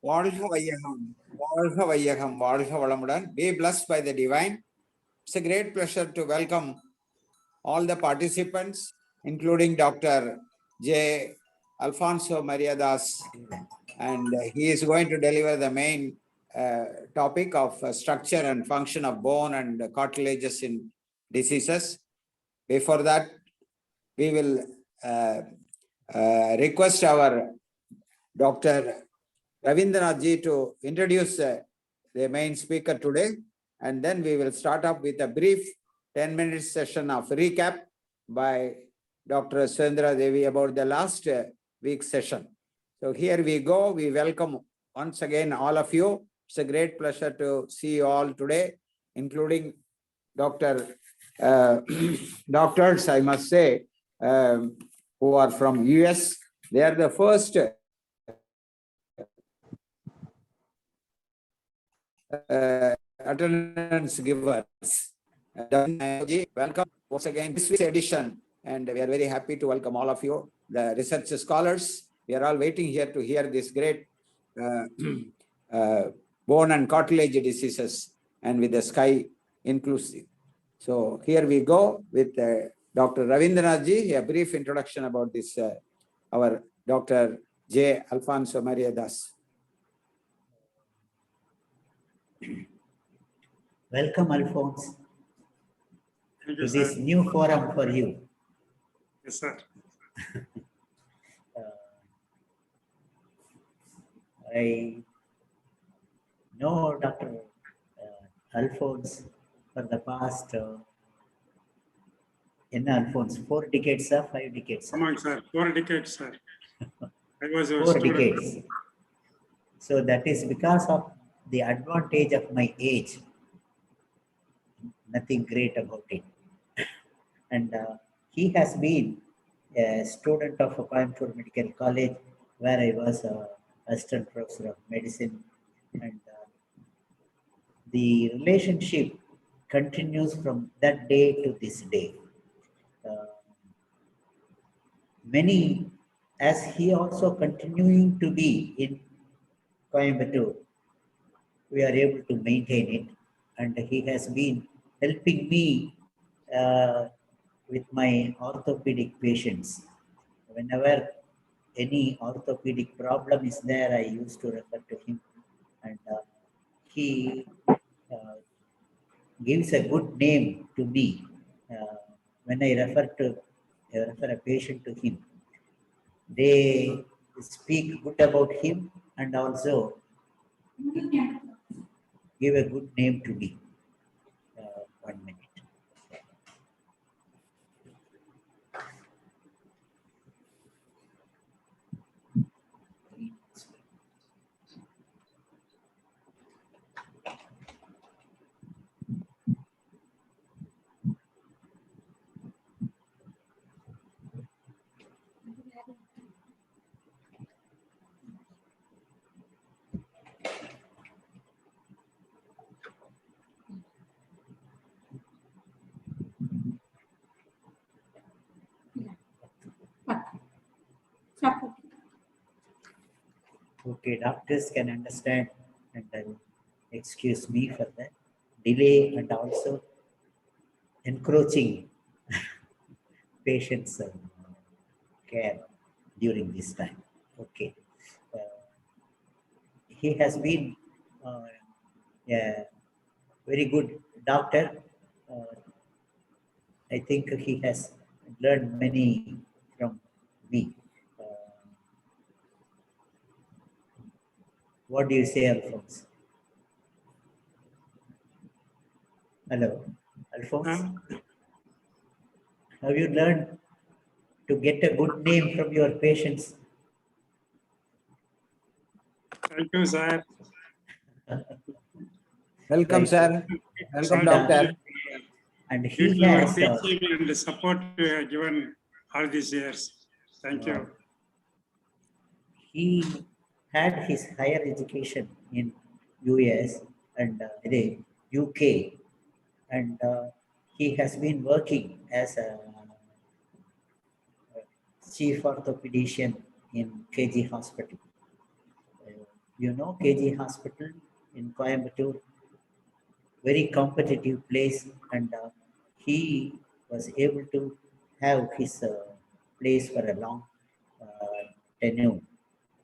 Be blessed by the divine. It's a great pleasure to welcome all the participants, including Dr. J.Alphonse Mariadas, and he is going to deliver the main topic of structure and function of bone and cartilages in diseases. Before that, we will request our Dr. Ravindranath ji to introduce the main speaker today, and then we will start up with a brief 10-minute session of recap by Dr. Sundara Devi about the last week's session. So here we go. We welcome once again all of you. It's a great pleasure to see you all today, including doctors, I must say, who are from US. They are the first attendance givers. Welcome once again this week's edition, and we are very happy to welcome all of you, the research scholars. We are all waiting here to hear this great bone and cartilage diseases, and with the sky inclusive. So here we go with Dr. Ravindranath ji, a brief introduction about this, our Dr. J.Alphonse Mariadas. Welcome, Alphonse, to this new forum for you. Yes, sir. I know Dr. Alphonse for the past, Alphonse, 4 decades or 5 decades? Come on, sir. 4 decades, sir. I was your 4 student. decades. So that is because of the advantage of my age. Nothing great about it. And he has been a student of Coimbatore Medical College, where I was assistant professor of medicine, and the relationship continues from that day to this day. Many, as he also continuing to be in Coimbatore, we are able to maintain it, and he has been helping me with my orthopedic patients. Whenever any orthopedic problem is there, I used to refer to him, and he gives a good name to me when I refer a patient to him. They speak good about him and also give a good name to me. 1 minute. Okay, doctors can understand, and excuse me for that delay and also encroaching patients' care during this time. Okay, he has been a very good doctor. I think he has learned many from me. What do you say, Alphonse? Hello, Alphonse. Have you learned to get a good name from your patients? Thank you, sir. Welcome, Right. sir. Welcome, doctor. And Due he to your has teaching and the support you have given all these years. Thank you. he had his higher education in US and UK, and he has been working as a chief orthopedician in KG Hospital. You know, KG Hospital in Coimbatore, very competitive place, and he was able to have his place for a long tenure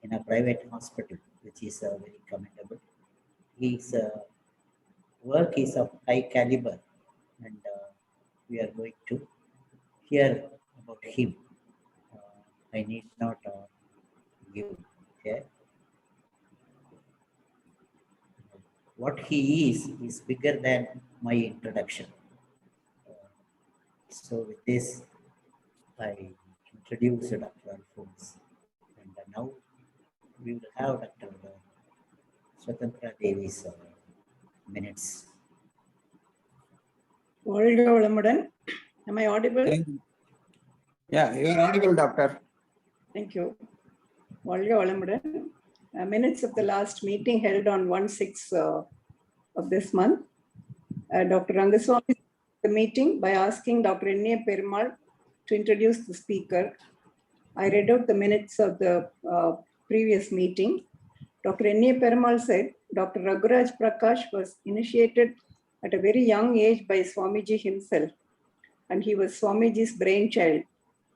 in a private hospital, which is very commendable. His work is of high caliber, and we are going to hear about him. I need not give here. What he is bigger than my introduction. So with this, I introduce Dr. Alphonse, and now we will have Dr. Swatantra Devi's minutes. Am I audible? Yeah, you are audible, doctor. Thank you. Minutes of the last meeting held on 1/6 of this month. Dr. Rangaswamy the meeting by asking Dr. N.A. Perumal to introduce the speaker. I read out the minutes of the previous meeting. Dr. N.A. Perumal said Dr. Raguraj Prakash was initiated at a very young age by Swamiji himself, and he was Swamiji's brainchild.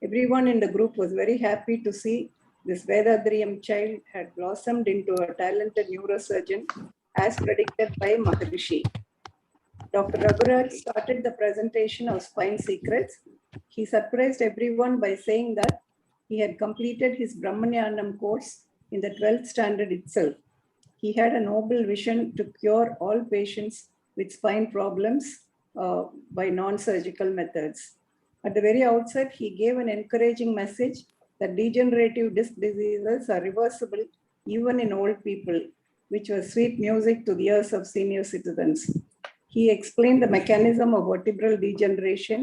Everyone in the group was very happy to see this Vedadriyam child had blossomed into a talented neurosurgeon as predicted by Maharishi. Dr. Raguraj started the presentation of Spine Secrets. He surprised everyone by saying that he had completed his Brahmanyanam course in the 12th standard itself. He had a noble vision to cure all patients with spine problems by non-surgical methods. At the very outset, he gave an encouraging message that degenerative disc diseases are reversible even in old people, which was sweet music to the ears of senior citizens. He explained the mechanism of vertebral degeneration,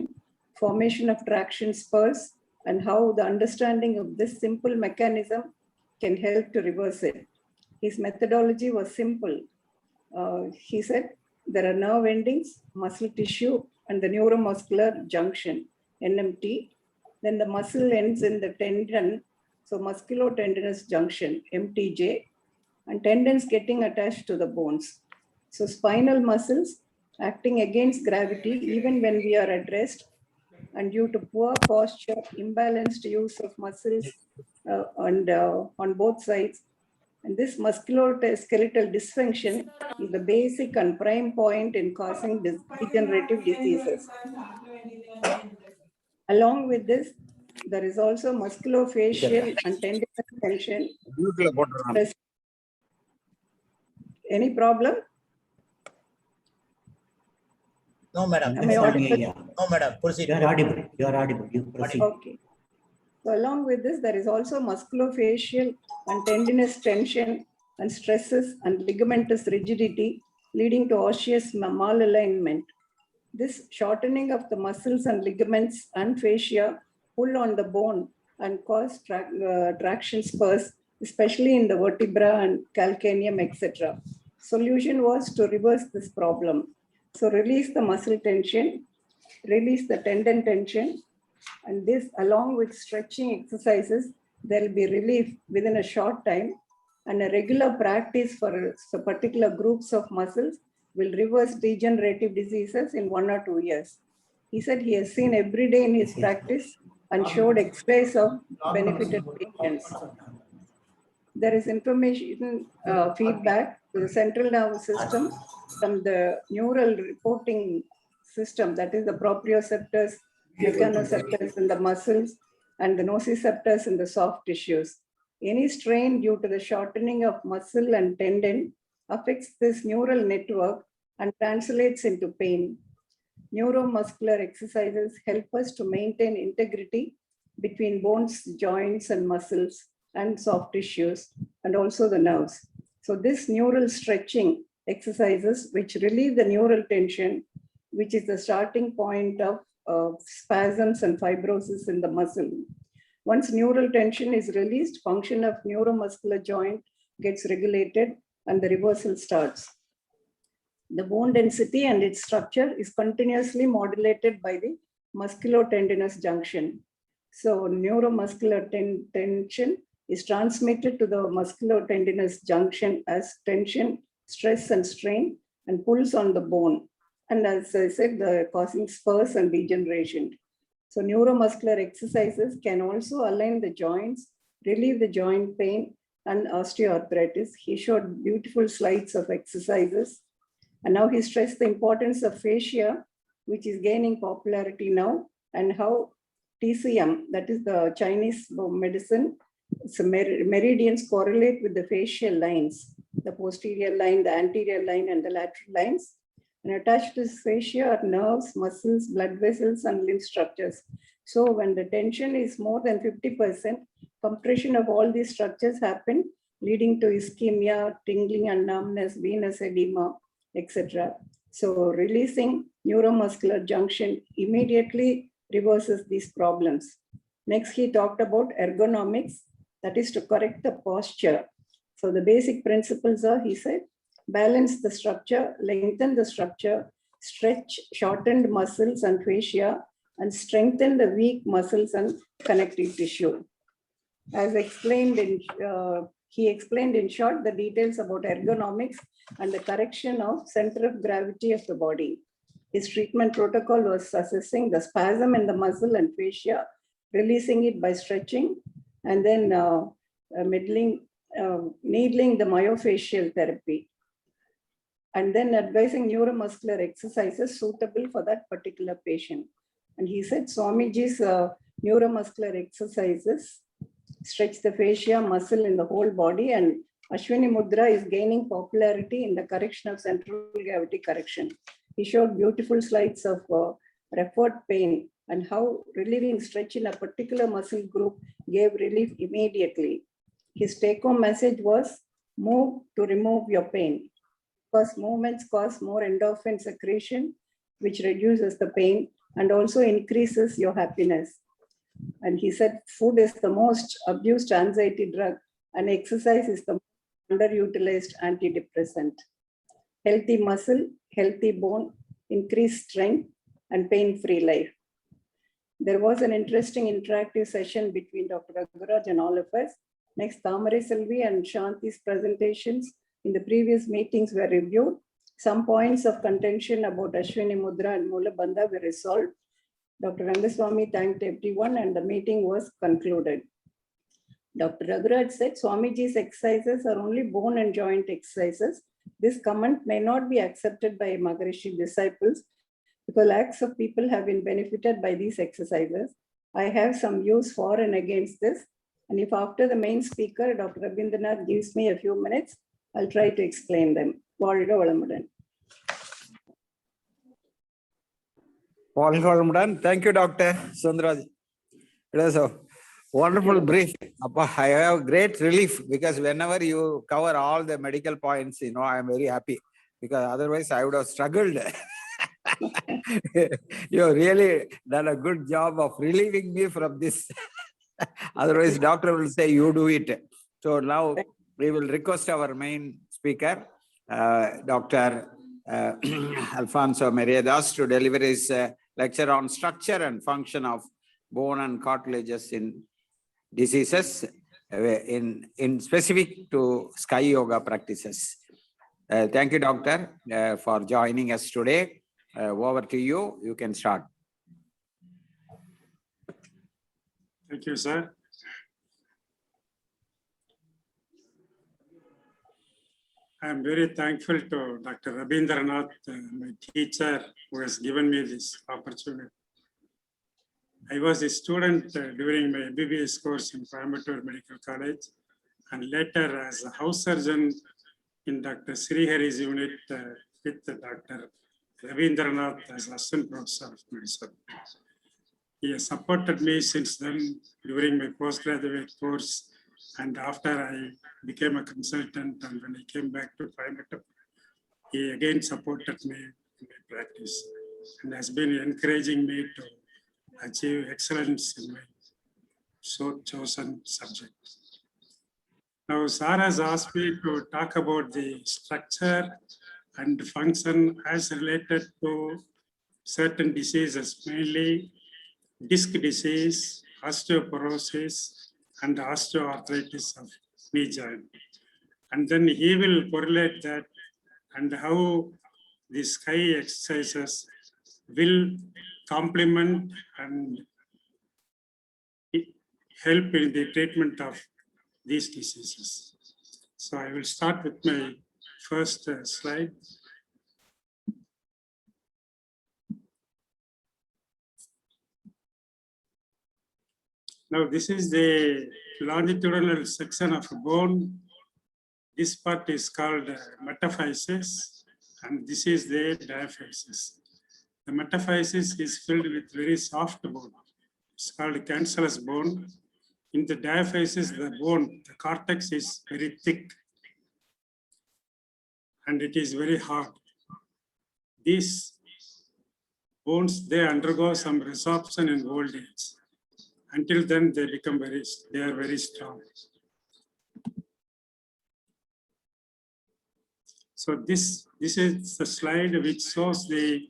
formation of traction spurs, and how the understanding of this simple mechanism can help to reverse it. His methodology was simple. He said there are nerve endings, muscle tissue, and the neuromuscular junction, NMT. Then the muscle ends in the tendon, so musculotendinous junction, MTJ, and tendons getting attached to the bones. So spinal muscles acting against gravity even when we are at rest, and due to poor posture, imbalanced use of muscles on both sides. And this musculoskeletal dysfunction is the basic and prime point in causing degenerative diseases. Along with this, there is also musculofacial and tendinous tension. Any problem? No, madam. Am I audible? No, madam. Proceed. You are audible. You are audible. You proceed. Okay. So along with this, there is also musculofacial and tendinous tension and stresses and ligamentous rigidity leading to osseous malalignment. This shortening of the muscles and ligaments and fascia pull on the bone and cause traction spurs, especially in the vertebra and calcaneum, etc. Solution was to reverse this problem. So release the muscle tension, release the tendon tension, and this along with stretching exercises, there will be relief within a short time, and a regular practice for particular groups of muscles will reverse degenerative diseases in 1 or 2 years. He said he has seen every day in his practice and showed X-rays of benefited patients. There is information feedback to the central nervous system from the neural reporting system, that is the proprioceptors, mechanoceptors in the muscles, and the nociceptors in the soft tissues. Any strain due to the shortening of muscle and tendon affects this neural network and translates into pain. Neuromuscular exercises help us to maintain integrity between bones, joints, and muscles, and soft tissues, and also the nerves. So this neural stretching exercises which relieve the neural tension, which is the starting point of spasms and fibrosis in the muscle. Once neural tension is released, function of neuromuscular joint gets regulated and the reversal starts. The bone density and its structure is continuously modulated by the musculotendinous junction. So neuromuscular tension is transmitted to the musculotendinous junction as tension, stress and strain, and pulls on the bone. And as I said, causing spurs and degeneration. So neuromuscular exercises can also align the joints, relieve the joint pain and osteoarthritis. He showed beautiful slides of exercises. And now he stressed the importance of fascia, which is gaining popularity now, and how TCM, that is the Chinese medicine, so meridians correlate with the facial lines, the posterior line, the anterior line, and the lateral lines. And attached to this fascia are nerves, muscles, blood vessels, and limb structures. So when the tension is more than 50%, compression of all these structures happen, leading to ischemia, tingling and numbness, venous edema, etc. So releasing neuromuscular junction immediately reverses these problems. Next, he talked about ergonomics, that is to correct the posture. So the basic principles are, he said, balance the structure, lengthen the structure, stretch shortened muscles and fascia, and strengthen the weak muscles and connective tissue. As explained he explained in short the details about ergonomics and the correction of center of gravity of the body. His treatment protocol was assessing the spasm in the muscle and fascia, releasing it by stretching, and then needling the myofascial therapy, and then advising neuromuscular exercises suitable for that particular patient. And he said Swamiji's neuromuscular exercises stretch the fascia muscle in the whole body, and Ashwini Mudra is gaining popularity in the correction of central gravity correction. He showed beautiful slides of referred pain and how relieving stretch in a particular muscle group gave relief immediately. His take-home message was, move to remove your pain, because movements cause more endorphin secretion, which reduces the pain and also increases your happiness. And he said food is the most abused anxiety drug and exercise is the underutilized antidepressant. Healthy muscle, healthy bone, increased strength, and pain-free life. There was an interesting interactive session between Dr. Aggaraj and all of us. Next, Thamari Selvi and Shanti's presentations in the previous meetings were reviewed. Some points of contention about Ashwini Mudra and Mula Bandha were resolved. Dr. Rangaswamy thanked everyone and the meeting was concluded. Dr. Aggaraj said Swamiji's exercises are only bone and joint exercises. This comment may not be accepted by Maharishi disciples because lakhs of people have been benefited by these exercises. I have some views for and against this. And if after the main speaker, Dr. Rabindranath gives me a few minutes, I'll try to explain them. Valga Valamudan. Thank you, Dr. Sundaraj. It was a wonderful brief. I have great relief because whenever you cover all the medical points, I am very happy because otherwise I would have struggled. You really done a good job of relieving me from this. Otherwise, doctor will say, you do it. So now we will request our main speaker, Dr. Alphonse Mariadoss, to deliver his lecture on structure and function of bone and cartilages in diseases, in specific to Sky Yoga practices. Thank you, doctor, for joining us today. Over to you. You can start. Thank you, sir. I am very thankful to Dr. Rabindranath, my teacher, who has given me this opportunity. I was a student during my MBBS course in Coimbatore Medical College, and later as a house surgeon in Dr. Srihari's unit with Dr. Rabindranath as assistant professor of medicine. He has supported me since then during my postgraduate course, and after I became a consultant and when I came back to Coimbatore, he again supported me in my practice and has been encouraging me to achieve excellence in my chosen subject. Now, Sir has asked me to talk about the structure and function as related to certain diseases, mainly disc disease, osteoporosis, and osteoarthritis of knee joint. And then he will correlate that and how these high exercises will complement and help in the treatment of these diseases. So I will start with my first slide. Now this is the longitudinal section of a bone. This part is called metaphysis, and this is the diaphysis. The metaphysis is filled with very soft bone. It's called cancellous bone. In the diaphysis, the bone, the cortex is very thick and it is very hard. These bones, they undergo some resorption in old age. Until then, they are very strong. So this is the slide which shows the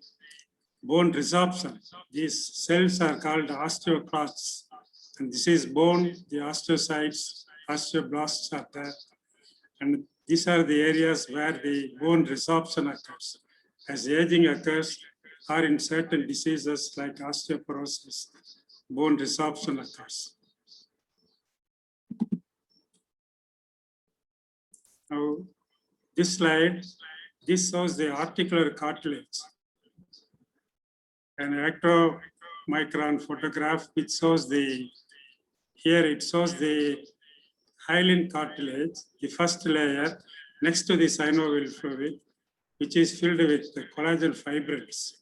bone resorption. These cells are called osteoclasts. And this is bone, the osteocytes, osteoblasts are there. And these are the areas where the bone resorption occurs. As aging occurs, or in certain diseases like osteoporosis, bone resorption occurs. Now, this slide, this shows the articular cartilage. An ectomicron photograph, it shows here it shows the hyaline cartilage, the first layer next to the synovial fluid, which is filled with the collagen fibrils.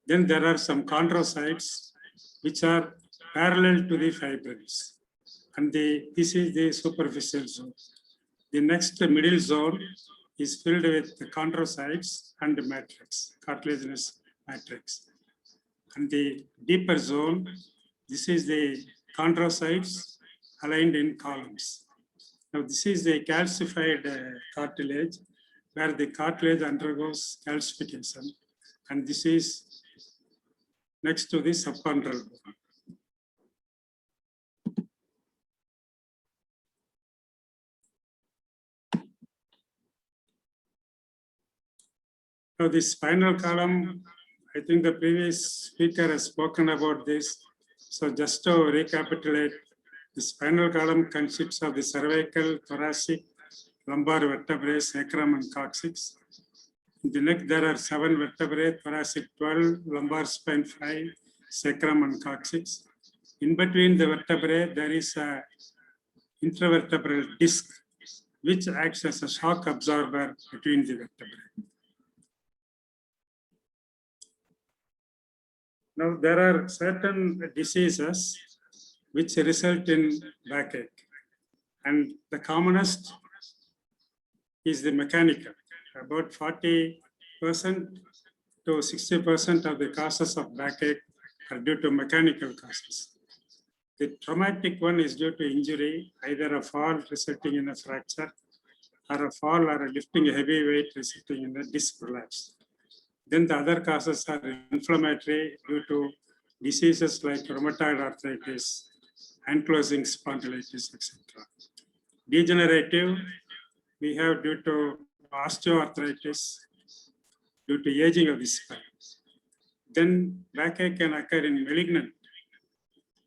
Then there are some chondrocytes, which are parallel to the fibrils. And this is the superficial zone. The next middle zone is filled with the chondrocytes and the matrix, cartilaginous matrix. And the deeper zone, this is the chondrocytes aligned in columns. Now, this is the calcified cartilage, where the cartilage undergoes calcification. And this is next to the subchondral bone. Now, the spinal column, I think the previous speaker has spoken about this. So just to recapitulate, the spinal column consists of the cervical, thoracic, lumbar vertebrae, sacrum, and coccyx. In the neck, there are 7 vertebrae, thoracic 12, lumbar spine 5, sacrum, and coccyx. In between the vertebrae, there is a intervertebral disc, which acts as a shock absorber between the vertebrae. Now, there are certain diseases which result in backache. And the commonest is the mechanical. About 40% to 60% of the causes of backache are due to mechanical causes. The traumatic one is due to injury, either a fall resulting in a fracture, or a fall or a lifting a heavy weight resulting in a disc prolapse. Then the other causes are inflammatory due to diseases like rheumatoid arthritis, ankylosing spondylitis, etc. Degenerative, we have due to osteoarthritis, due to aging of the spine. Then backache can occur in malignant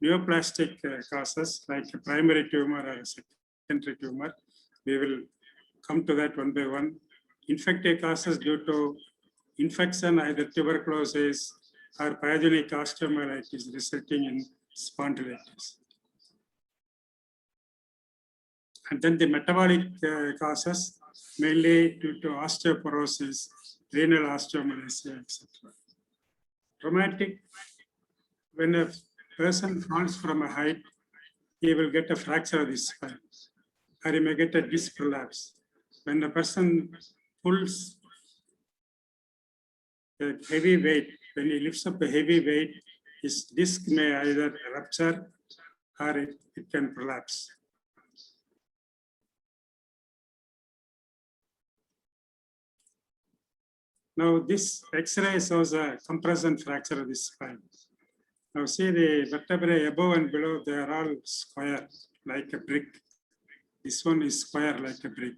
neoplastic causes like a primary tumor or a secondary tumor. We will come to that one by one. Infective causes due to infection, either tuberculosis or pyogenic osteomyelitis resulting in spondylitis. And then the metabolic causes, mainly due to osteoporosis, renal osteomalacia, etc. Traumatic, when a person falls from a height, he will get a fracture of the spine, or he may get a disc prolapse. When a person pulls a heavy weight, when he lifts up a heavy weight, his disc may either rupture or it can prolapse. Now this X-ray shows a compression fracture of the spine. Now see the vertebrae above and below, they are all square. like a brick. This one is square like a brick,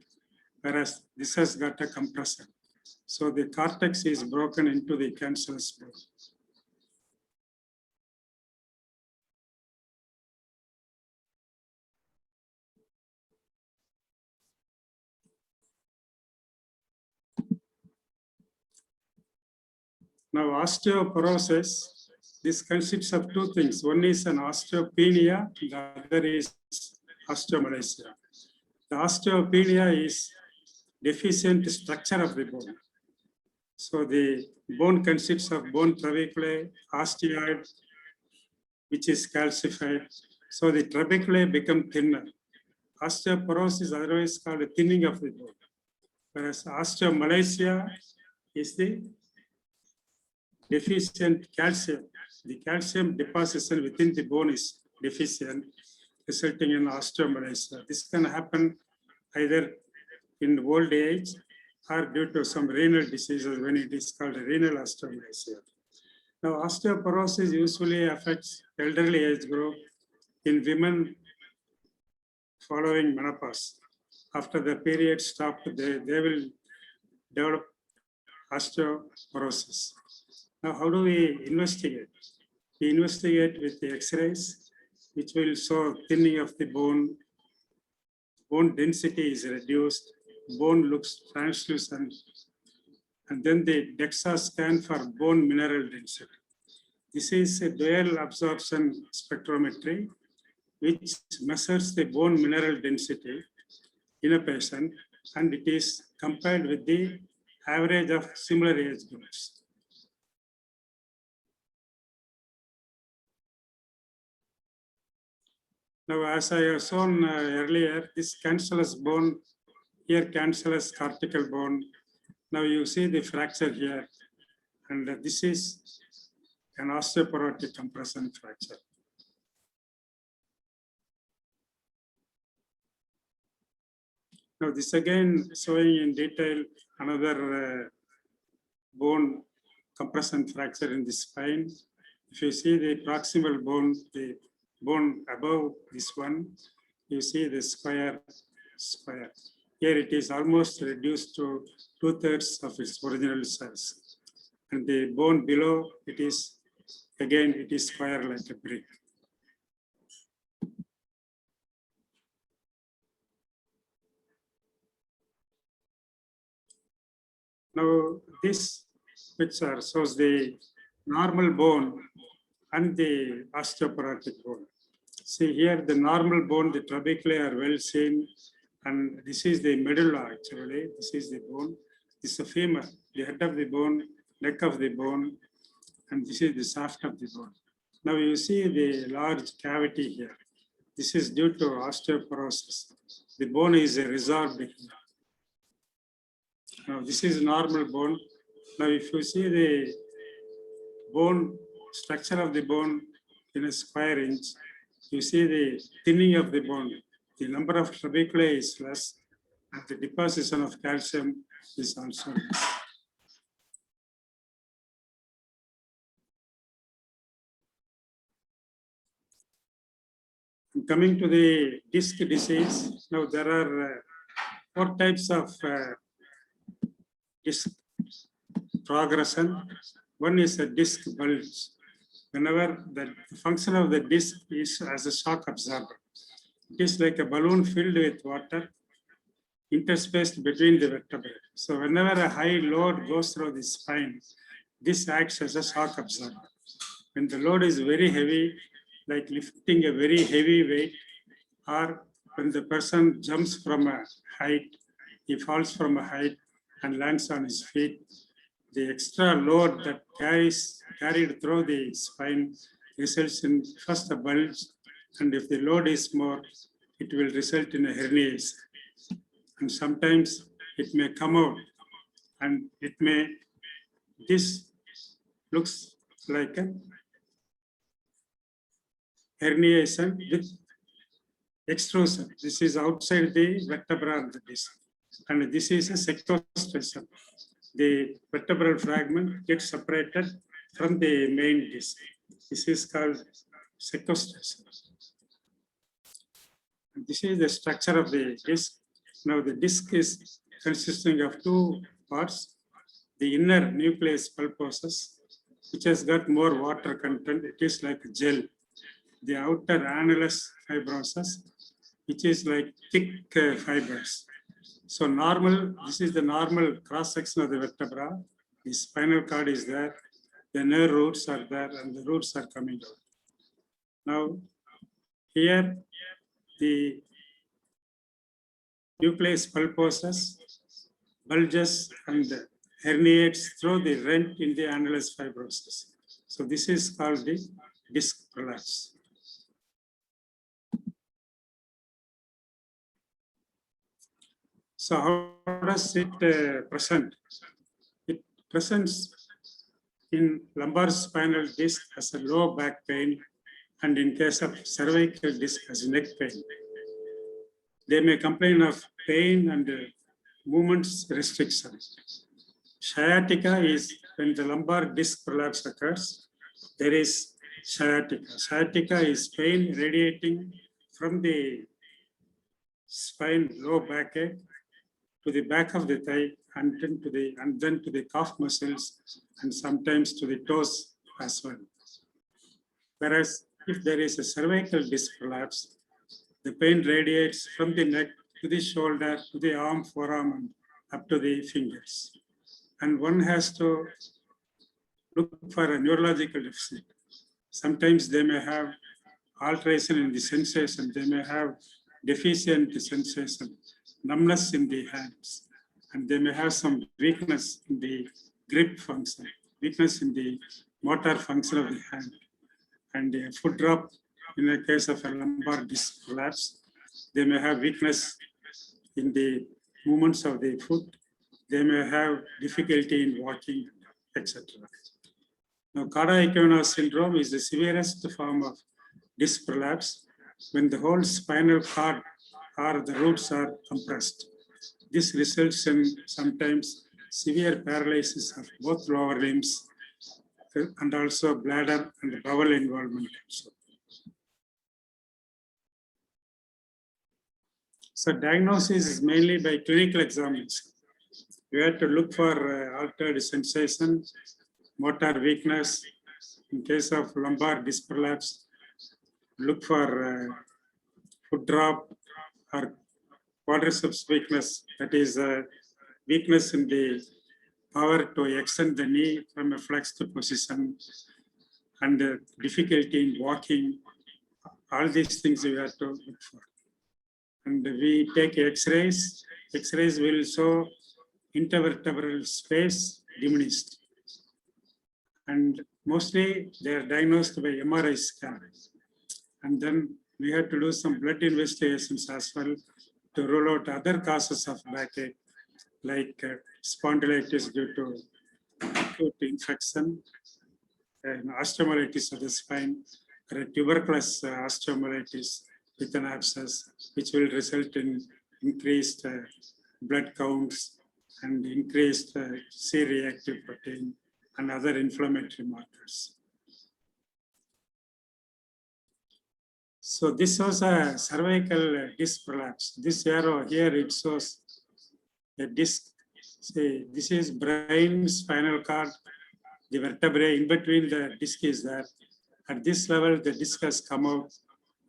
whereas this has got a compressor. So the cortex is broken into the cancellous bone. Now, osteoporosis, this consists of two things. One is an osteopenia, the other is osteomalacia. The osteopenia is deficient structure of the bone. So the bone consists of bone trabeculae, osteoid, which is calcified. So the trabeculae become thinner. Osteoporosis is otherwise called a thinning of the bone, whereas osteomalacia is the deficient calcium. The calcium deposition within the bone is deficient, resulting in osteomalacia. This can happen either in old age or due to some renal diseases when it is called renal osteomalacia. Now, osteoporosis usually affects elderly age group in women following menopause. After the period stopped, they will develop osteoporosis. Now, how do we investigate? We investigate with the X-rays, which will show thinning of the bone density is reduced, bone looks translucent, and then the DEXA scan for bone mineral density. This is a dual absorption spectrometry, which measures the bone mineral density in a patient, and it is compared with the average of similar age groups. Now, as I have shown earlier, this cancellous bone, here cancellous cortical bone. Now you see the fracture here, and this is an osteoporotic compression fracture. Now this again showing in detail another bone compression fracture in the spine. If you see the proximal bone, the bone above this one, you see the square. Here it is almost reduced to 2/3 of its original size. And the bone below, it is square like a brick. Now this picture shows the normal bone and the osteoporotic bone. See here, the normal bone, the trabeculae are well seen, and this is the medulla actually. This is the bone. This is the femur, the head of the bone, neck of the bone, and this is the shaft of the bone. Now you see the large cavity here. This is due to osteoporosis. The bone is resorbed here. Now this is normal bone. Now if you see the bone, structure of the bone in a square inch, you see the thinning of the bone. The number of trabeculae is less, and the deposition of calcium is also less. Coming to the disc disease, now there are 4 types of disc progression. One is a disc bulge. Whenever the function of the disc is as a shock absorber, it is like a balloon filled with water interspaced between the vertebrae. So whenever a high load goes through the spine, this acts as a shock absorber. When the load is very heavy, like lifting a very heavy weight, or when the person jumps from a height, he falls from a height and lands on his feet, the extra load that carried through the spine results in first a bulge, and if the load is more, it will result in a herniation. And sometimes it may come out, and this looks like a herniation with extrusion. This is outside the vertebra of the disc, and this is a sequestration. The vertebral fragment gets separated from the main disc. This is called sequestration. And this is the structure of the disc. Now the disc is consisting of two parts. The inner nucleus pulposus, which has got more water content, it is like gel. The outer annulus fibrosus, which is like thick fibers. So normal, this is the normal cross section of the vertebra. The spinal cord is there, the nerve roots are there, and the roots are coming out. Now, here the nucleus pulposus bulges and herniates through the rent in the annulus fibrosus. So this is called the disc prolapse. So how does it present? It presents in lumbar spinal disc as a low back pain, and in case of cervical disc as neck pain. They may complain of pain and movements restriction. Sciatica is when the lumbar disc prolapse occurs, there is sciatica. Sciatica is pain radiating from the spine, low backache, to the back of the thigh, and then to the calf muscles, and sometimes to the toes as well. Whereas if there is a cervical disc prolapse, the pain radiates from the neck to the shoulder, to the arm, forearm, and up to the fingers. And one has to look for a neurological deficit. Sometimes they may have alteration in the sensation, they may have deficient sensation, numbness in the hands, and they may have some weakness in the grip function, weakness in the motor function of the hand, and a foot drop in the case of a lumbar disc prolapse. They may have weakness in the movements of the foot. They may have difficulty in walking, etc. Now, Cauda-Equinox syndrome is the severest form of disc prolapse when the whole spinal cord or the roots are compressed. This results in sometimes severe paralysis of both lower limbs and also bladder and bowel involvement also. So diagnosis is mainly by clinical examination. You have to look for altered sensation, motor weakness. In case of lumbar disc prolapse, look for foot drop or quadriceps weakness, that is weakness in the power to extend the knee from a flexed position, and difficulty in walking. All these things we have to look for. And we take X-rays. X-rays will show intervertebral space diminished. And mostly they are diagnosed by MRI scan. And then we have to do some blood investigations as well to rule out other causes of backache, like spondylitis due to acute infection, and osteomyelitis of the spine, or a tuberculous osteomyelitis with an abscess, which will result in increased blood counts and increased C-reactive protein and other inflammatory markers. So this was a cervical disc prolapse. This arrow here, it shows a disc. See, this is brain, spinal cord, the vertebrae in between the disc is there. At this level, the disc has come out.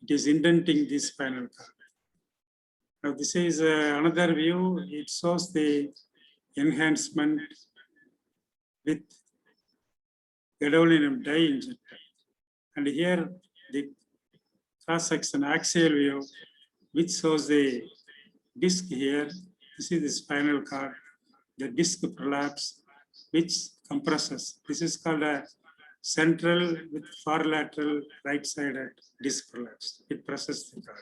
It is indenting the spinal cord. Now this is another view. It shows the enhancement with gadolinium dye injector. And here the cross-section axial view, which shows the disc here. This is the spinal cord, the disc prolapse, which compresses. This is called a central with far lateral right-sided disc prolapse. It presses the cord,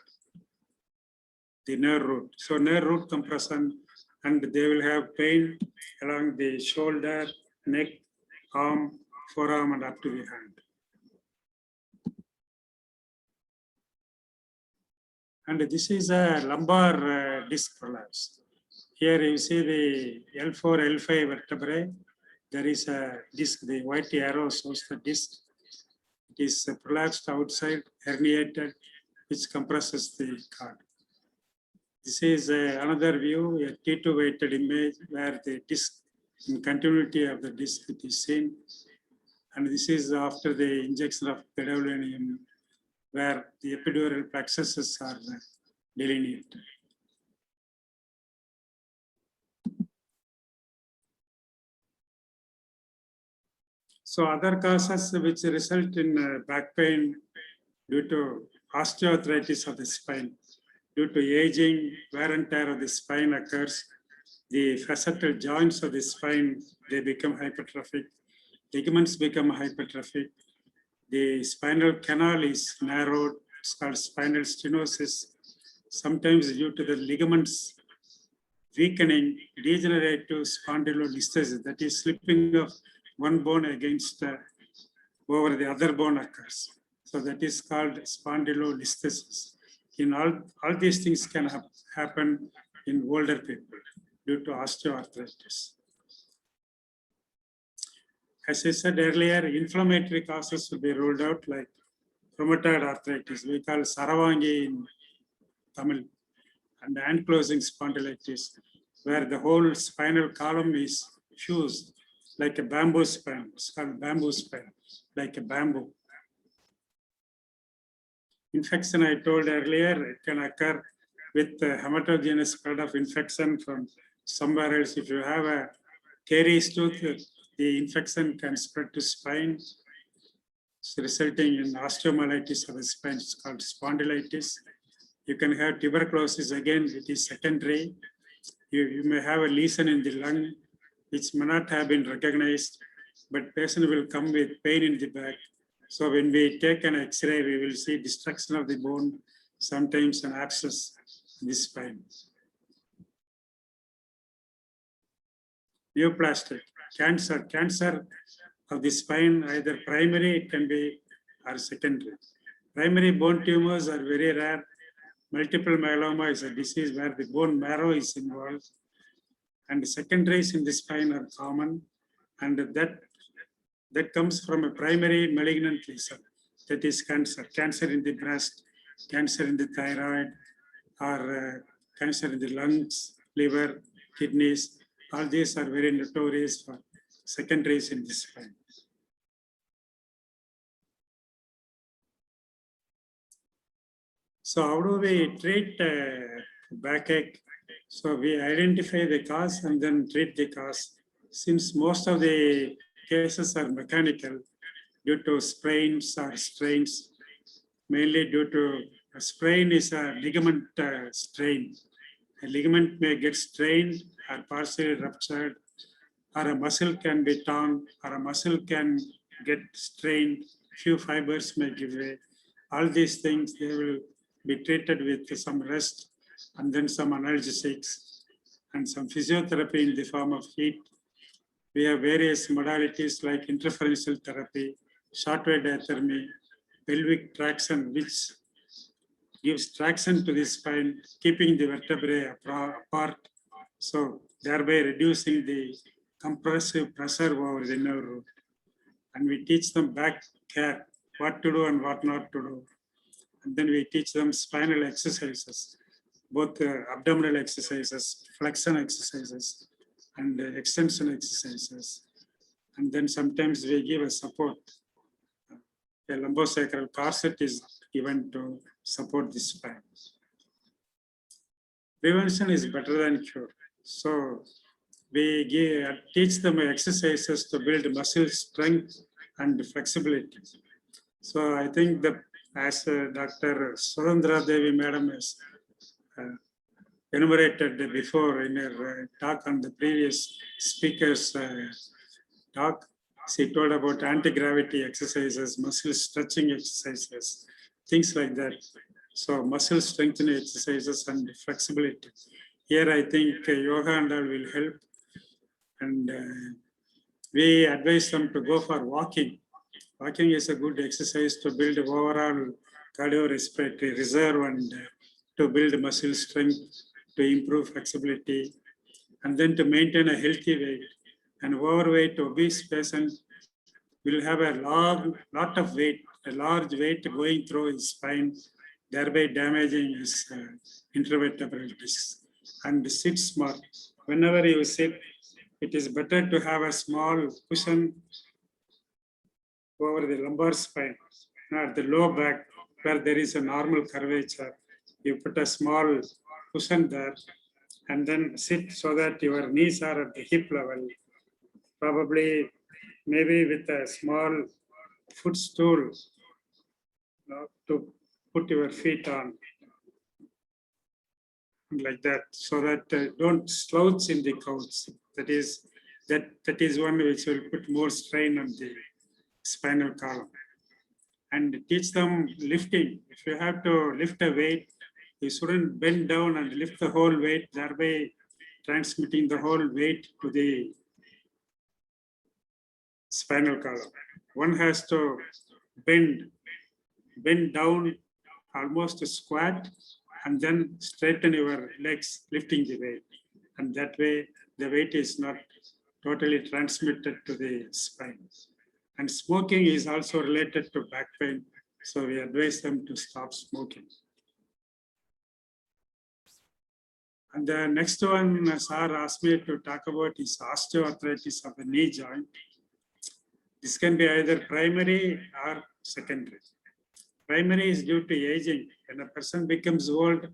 the nerve root. So nerve root compression, and they will have pain along the shoulder, neck, arm, forearm, and up to the hand. And this is a lumbar disc prolapse. Here you see the L4, L5 vertebrae. There is a disc, the white arrow shows the disc. It is prolapsed outside, herniated, which compresses the cord. This is another view, a T2 weighted image where the disc in continuity of the disc is seen. And this is after the injection of gadolinium where the epidural plexuses are delineated. So other causes which result in back pain due to osteoarthritis of the spine, due to aging, wear and tear of the spine occurs. The facetal joints of the spine, they become hypertrophic. Ligaments become hypertrophic. The spinal canal is narrowed. It's called spinal stenosis. Sometimes due to the ligaments weakening, degenerative spondylolisthesis, that is slipping of one bone against over the other bone occurs. So that is called spondylolisthesis. In all these things can happen in older people due to osteoarthritis. As I said earlier, inflammatory causes will be ruled out like rheumatoid arthritis, we call Saravangi in Tamil, and ankylosing spondylitis, where the whole spinal column is fused like a bamboo spine. It's called bamboo spine, like a bamboo. Infection, I told earlier, it can occur with hematogenous spread of infection from somewhere else. If you have a caries tooth, the infection can spread to spine, resulting in osteomyelitis of the spine. It's called spondylitis. You can have tuberculosis again, it is secondary. You may have a lesion in the lung, which may not have been recognized, but patient will come with pain in the back. So when we take an X-ray, we will see destruction of the bone, sometimes an abscess in the spine. Neoplastic, cancer of the spine, either primary, it can be, or secondary. Primary bone tumors are very rare. Multiple myeloma is a disease where the bone marrow is involved. And secondaries in the spine are common. And that comes from a primary malignant lesion. That is cancer in the breast, cancer in the thyroid, or cancer in the lungs, liver, kidneys. All these are very notorious for secondaries in the spine. So how do we treat backache? So we identify the cause and then treat the cause. Since most of the cases are mechanical due to sprains or strains, mainly due to a sprain is a ligament strain. A ligament may get strained or partially ruptured, or a muscle can be torn, or a muscle can get strained, few fibers may give way. All these things, they will be treated with some rest and then some analgesics and some physiotherapy in the form of heat. We have various modalities like interferential therapy, shortwave diathermy, pelvic traction, which gives traction to the spine, keeping the vertebrae apart. So thereby reducing the compressive pressure over the nerve root. And we teach them back care, what to do and what not to do. And then we teach them spinal exercises, both abdominal exercises, flexion exercises, and extension exercises. And then sometimes we give a support. A lumbosacral corset is given to support the spine. Prevention is better than cure. So we teach them exercises to build muscle strength and flexibility. So I think that as Dr. Surendra Devi Madam has enumerated before in her talk on the previous speaker's talk, she told about anti-gravity exercises, muscle stretching exercises, things like that. So muscle strengthening exercises and flexibility. Here I think yoga and all will help. And we advise them to go for walking. Walking is a good exercise to build overall cardiorespiratory reserve and to build muscle strength, to improve flexibility, and then to maintain a healthy weight. An overweight, obese patient will have a lot of weight, a large weight going through his spine, thereby damaging his intervertebral discs. And sit small. Whenever you sit, it is better to have a small cushion over the lumbar spine, at the low back, where there is a normal curvature. You put a small cushion there and then sit so that your knees are at the hip level. Probably, maybe with a small footstool, to put your feet on, like that, so that don't slouch in the couch. That is one which will put more strain on the spinal column. And teach them lifting. If you have to lift a weight, you shouldn't bend down and lift the whole weight, thereby transmitting the whole weight to the spinal column. One has to bend down, almost squat, and then straighten your legs, lifting the weight. And that way, the weight is not totally transmitted to the spine. And smoking is also related to back pain. So we advise them to stop smoking. And the next one, Sir asked me to talk about is osteoarthritis of the knee joint. This can be either primary or secondary. Primary is due to aging. When a person becomes old,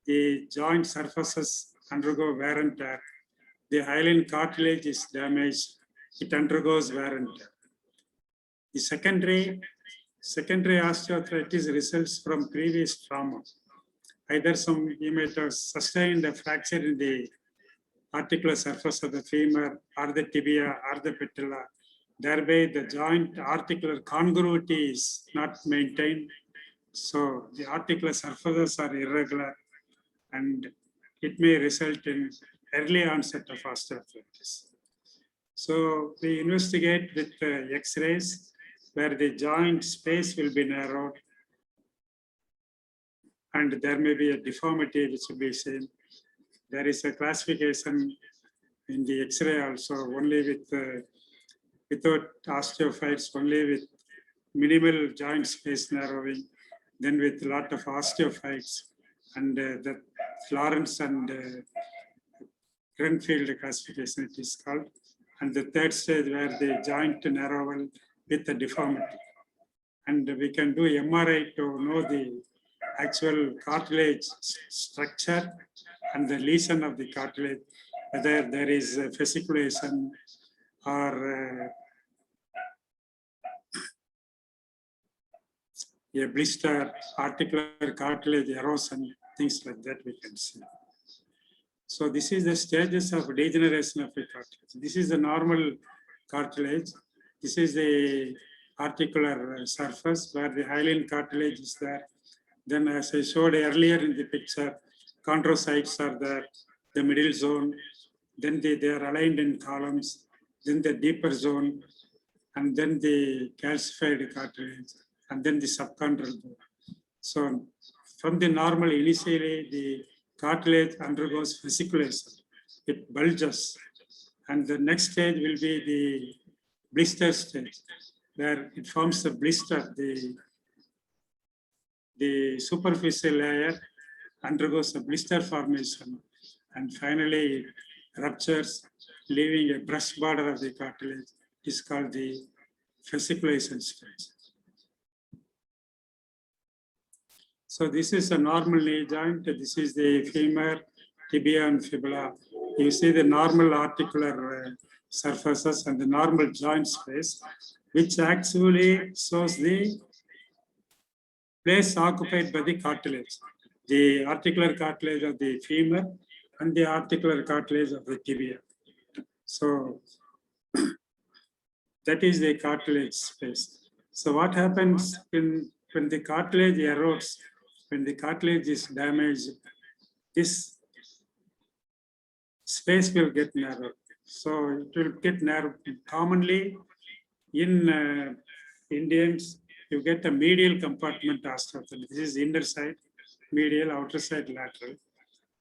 the joint surfaces undergo wear and tear. The hyaline cartilage is damaged. It undergoes wear and tear. The secondary osteoarthritis results from previous trauma. Either you might have sustained a fracture in the articular surface of the femur or the tibia or the patella. Thereby, the joint articular congruity is not maintained. So the articular surfaces are irregular and it may result in early onset of osteoarthritis. So we investigate with X-rays where the joint space will be narrowed and there may be a deformity which will be seen. There is a classification in the X-ray also, only with without osteophytes, only with minimal joint space narrowing, then with a lot of osteophytes, and the Florence and Grenfield classification it is called. And the third stage where the joint narrow with the deformity. And we can do MRI to know the actual cartilage structure and the lesion of the cartilage, whether there is a fasciculation or a blister, articular cartilage erosion, things like that we can see. So this is the stages of degeneration of the cartilage. This is the normal cartilage. This is the articular surface where the hyaline cartilage is there. Then as I showed earlier in the picture, chondrocytes are there, the middle zone. Then they are aligned in columns. Then the deeper zone, and then the calcified cartilage, and then the subchondral bone. So from the normal, initially the cartilage undergoes fasciculation. It bulges. And the next stage will be the blister stage, where it forms a blister. The superficial layer undergoes a blister formation. And finally, it ruptures, leaving a brush border of the cartilage. It is called the fasciculation stage. So this is a normal knee joint. This is the femur, tibia, and fibula. You see the normal articular surfaces and the normal joint space, which actually shows the place occupied by the cartilage, the articular cartilage of the femur and the articular cartilage of the tibia. So that is the cartilage space. So what happens when the cartilage erodes, when the cartilage is damaged, this space will get narrowed. So it will get narrowed. Commonly in Indians, you get a medial compartment osteoarthritis. This is inner side, medial, outer side, lateral.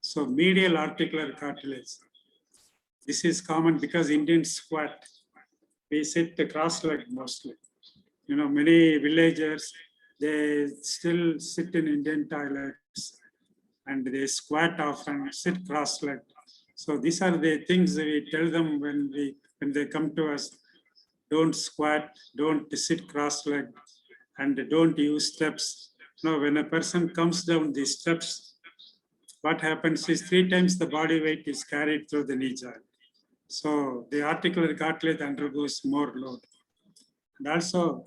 So medial articular cartilage. This is common because Indians squat. We sit cross-legged mostly. You know, many villagers, they still sit in Indian toilets and they squat often, sit cross-legged. So these are the things we tell them when they come to us. Don't squat, don't sit cross-legged, and don't use steps. Now, when a person comes down these steps, what happens is 3 times the body weight is carried through the knee joint. So the articular cartilage undergoes more load. And also,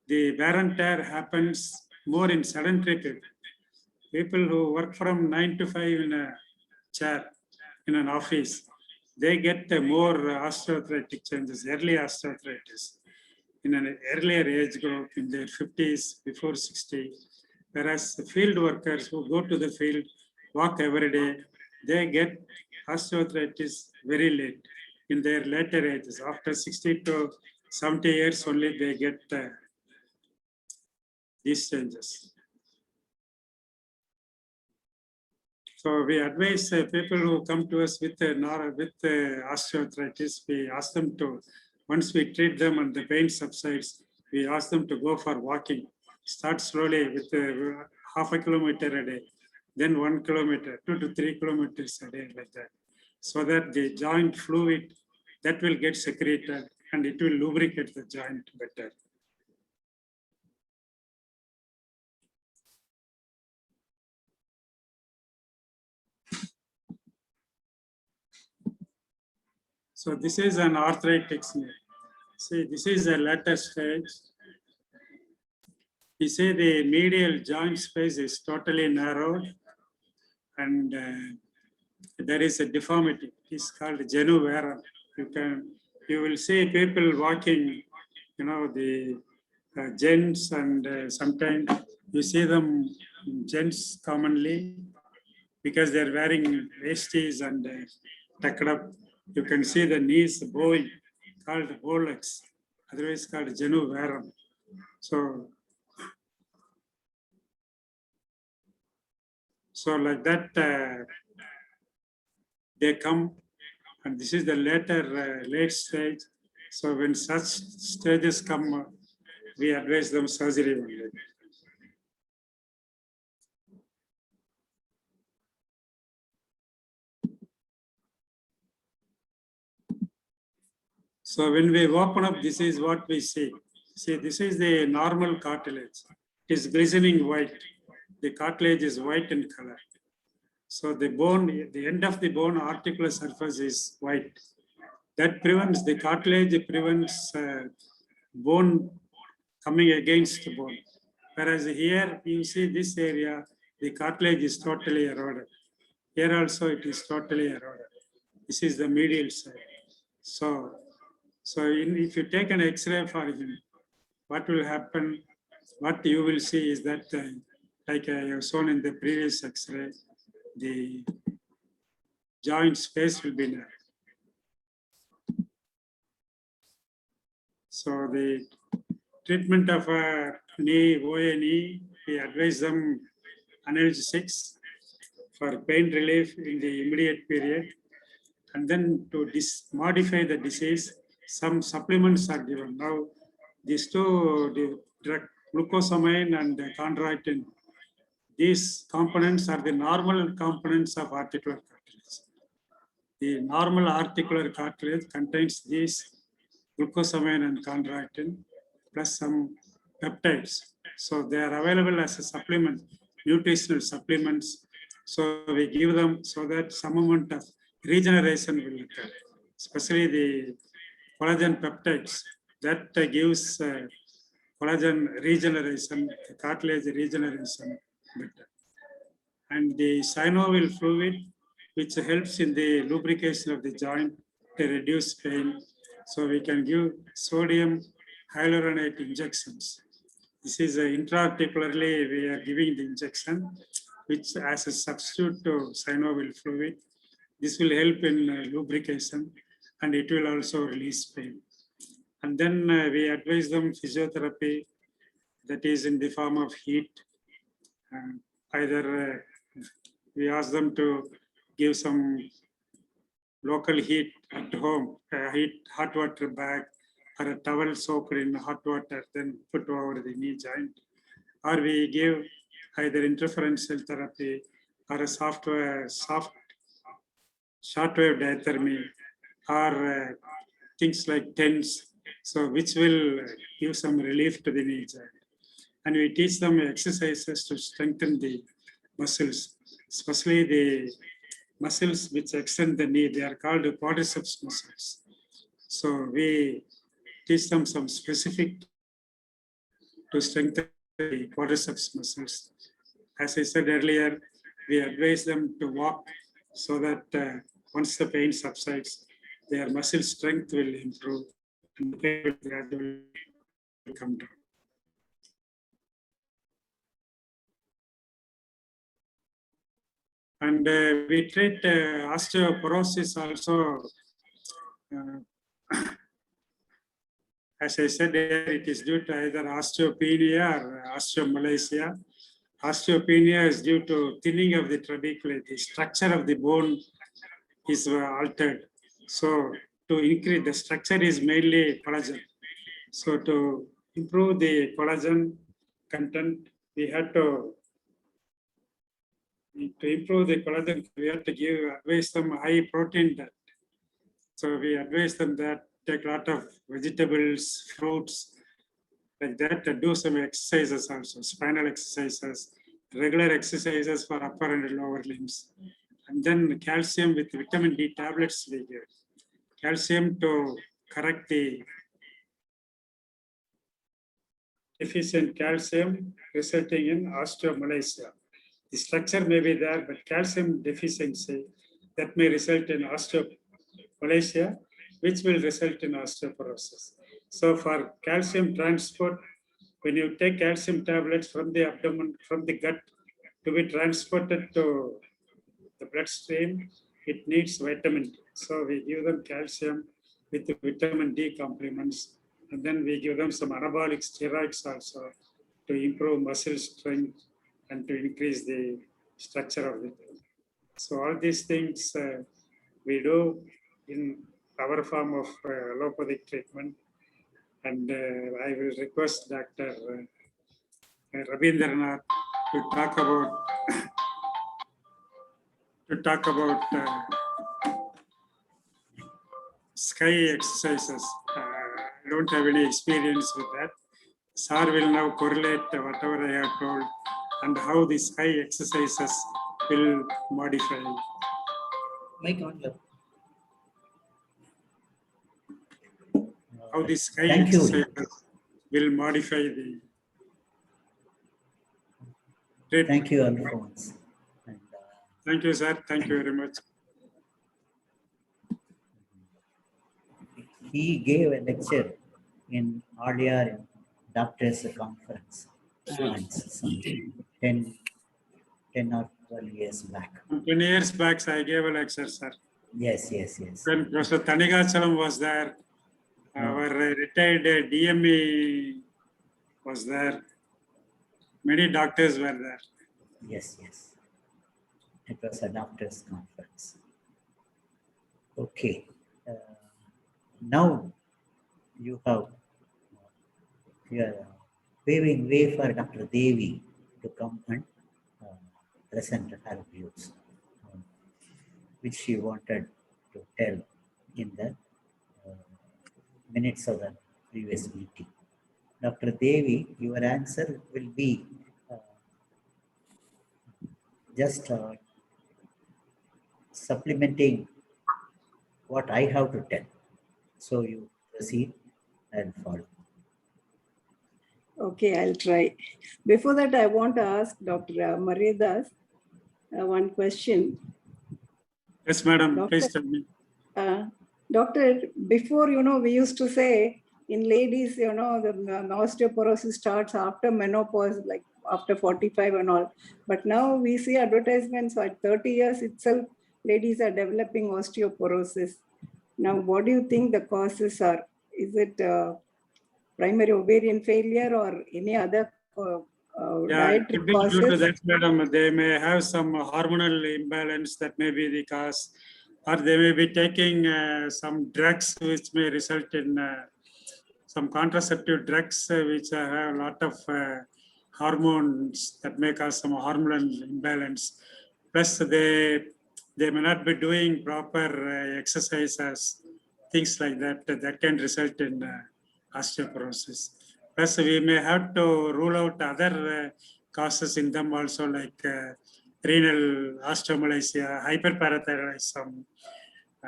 the wear and tear happens more in sedentary people. People who work from 9 to 5 in a chair, in an office, they get more osteoarthritic changes, early osteoarthritis in an earlier age group in their 50s, before 60. Whereas the field workers who go to the field, walk every day, they get osteoarthritis very late in their later ages. After 60 to 70 years only they get these changes. So we advise people who come to us with osteoarthritis, we ask them to, once we treat them and the pain subsides, we ask them to go for walking. Start slowly with half a kilometer a day, then 1 kilometer, 2 to 3 kilometers a day, like that. So that the joint fluid that will get secreted and it will lubricate the joint better. So this is an arthritic snake. See, this is a later stage. You see the medial joint space is totally narrowed and there is a deformity. It's called genu varum. You will see people walking, the gents and sometimes you see them gents commonly because they're wearing vesties and tucked up. You can see the knees bowing, called bolex, otherwise called genu varum. So like that, they come, and this is the later late stage. So when such stages come, we advise them surgery only. So when we open up, this is what we see. See, this is the normal cartilage. It is glistening white. The cartilage is white in color. So the bone, the end of the bone articular surface is white. That prevents, the cartilage prevents bone coming against the bone. Whereas here you see this area, the cartilage is totally eroded. Here also it is totally eroded. This is the medial side. So if you take an X-ray for him, what will happen? What you will see is that, like I have shown in the previous X-ray, the joint space will be narrow. So the treatment of a knee, OA knee, we advise them analgesics for pain relief in the immediate period. And then to modify the disease, some supplements are given. Now, these two, the drug, glucosamine and the chondroitin, these components are the normal components of articular cartilage. The normal articular cartilage contains these glucosamine and chondroitin plus some peptides. So they are available as a supplement, nutritional supplements. So we give them so that some amount of regeneration will occur, especially the collagen peptides that gives collagen regeneration, cartilage regeneration better. And the synovial fluid, which helps in the lubrication of the joint to reduce pain. So we can give sodium hyaluronate injections. This is intraarticularly we are giving the injection, which as a substitute to synovial fluid. This will help in lubrication and it will also release pain. And then we advise them physiotherapy that is in the form of heat. Either we ask them to give some local heat at home, hot water bag or a towel soaked in hot water, then put over the knee joint. or we give either interferential therapy or a shortwave diathermy, or things like TENS, so which will give some relief to the knees. And we teach them exercises to strengthen the muscles, especially the muscles which extend the knee. They are called quadriceps muscles. So we teach them some specific to strengthen the quadriceps muscles. As I said earlier, we advise them to walk so that once the pain subsides, their muscle strength will improve and the pain will gradually come down. And we treat osteoporosis also. As I said, it is due to either osteopenia or osteomalacia. Osteopenia is due to thinning of the trabeculae. The structure of the bone is altered. So to increase, the structure is mainly collagen. So to improve the collagen content, we have to improve the collagen, we have to advise them high protein diet. So we advise them that take a lot of vegetables, fruits, like that, and do some exercises also, spinal exercises, regular exercises for upper and lower limbs. And then calcium with vitamin D tablets we give. Calcium to correct the deficient calcium resulting in osteomalacia. The structure may be there, but calcium deficiency that may result in osteomalacia, which will result in osteoporosis. So for calcium transport, when you take calcium tablets from the abdomen, from the gut to be transported to the bloodstream, it needs vitamin D. So we give them calcium with the vitamin D complements, and then we give them some anabolic steroids also to improve muscle strength and to increase the structure of the bone. So all these things we do in our form of allopathic treatment. And I will request Dr. Rabindranath to talk about sky exercises. I don't have any experience with that. Sir will now correlate whatever I have told and how the sky exercises will modify. Mic on, look. How the sky Thank you. exercises will modify the treatment. Thank you, Alphonse. And, Thank you, sir. Thank you very much. he gave a lecture in earlier doctors conference, some 10 or 12 years back. 20 years back, I gave a lecture, sir. Yes. When Professor Thanigachalam was there, our retired DME was there. Many doctors were there. Yes. It was a doctors conference. Okay. Now you are paving way for Dr. Devi to come and present her views, which she wanted to tell in the minutes of the previous meeting. Dr. Devi, your answer will be just supplementing what I have to tell. So you proceed and follow. Okay, I'll try. Before that, I want to ask Dr. Mariadas one question. Yes, madam. Doctor, Please tell me. Doctor, before, we used to say in ladies, the osteoporosis starts after menopause, like after 45 and all. But now we see advertisements at 30 years itself, ladies are developing osteoporosis. Now, what do you think the causes are? Is it primary ovarian failure or any other dietary Due to causes? that, madam, they may have some hormonal imbalance that may be the cause, or they may be taking some drugs which may result in some contraceptive drugs which have a lot of hormones that may cause some hormonal imbalance. Plus, they may not be doing proper exercises, things like that, that can result in osteoporosis. Plus, we may have to rule out other causes in them also, like renal osteomalacia, hyperparathyroidism,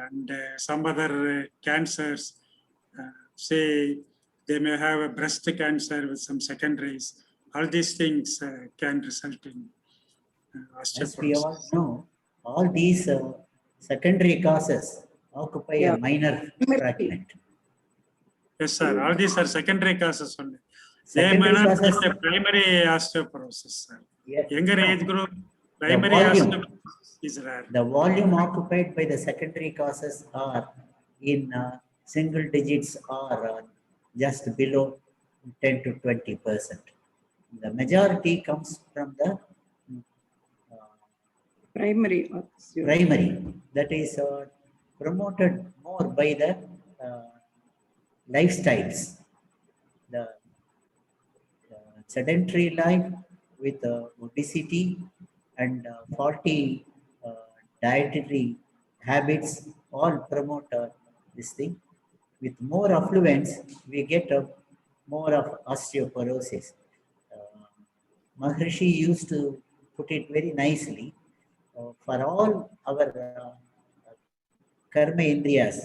and some other cancers. Say they may have a breast cancer with some secondaries. All these things can result in As we all osteoporosis. know, all these secondary causes occupy Yeah. a minor fragment. Yes, sir. All these are secondary causes only. They may Secondary not causes, get a primary osteoporosis, sir. yeah, Younger no, age group, primary volume. osteoporosis is rare. The volume occupied by the secondary causes are in single digits or just below 10 to 20%. The majority comes from the primary. primary, that is promoted more by the lifestyles. The sedentary life with obesity and faulty dietary habits all promote this thing. With more affluence, we get more of osteoporosis. Maharishi used to put it very nicely. For all our karma indriyas,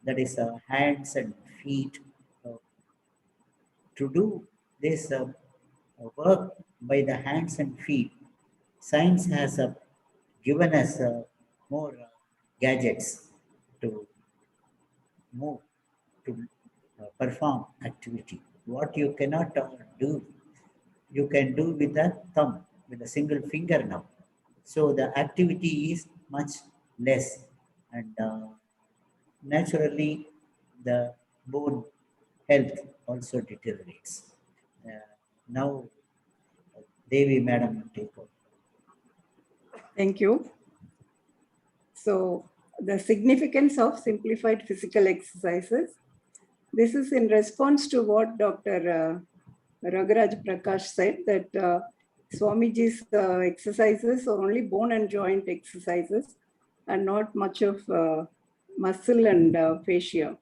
that is hands and feet, to do this work by the hands and feet, science has given us more gadgets to move, to perform activity. What you cannot do, you can do with the thumb, with a single finger now. So the activity is much less, and naturally the bone health also deteriorates. Now, Devi Madam will take over. Thank you. So the significance of simplified physical exercises. This is in response to what Dr. Raghuraj Prakash said, that Swamiji's exercises are only bone and joint exercises and not much of muscle and fascia.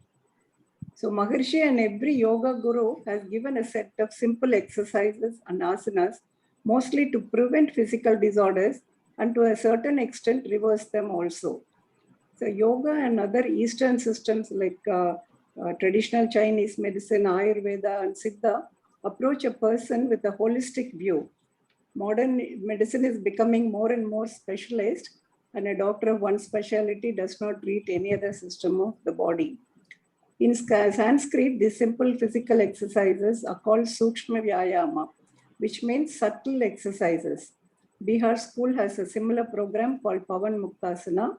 So Maharishi and every yoga guru has given a set of simple exercises and asanas, mostly to prevent physical disorders and to a certain extent reverse them also. So yoga and other Eastern systems like traditional Chinese medicine, Ayurveda and Siddha approach a person with a holistic view. Modern medicine is becoming more and more specialized, and a doctor of one specialty does not treat any other system of the body. In Sanskrit, these simple physical exercises are called Sukshma Vyayama, which means subtle exercises. Bihar school has a similar program called Pavan Muktasana.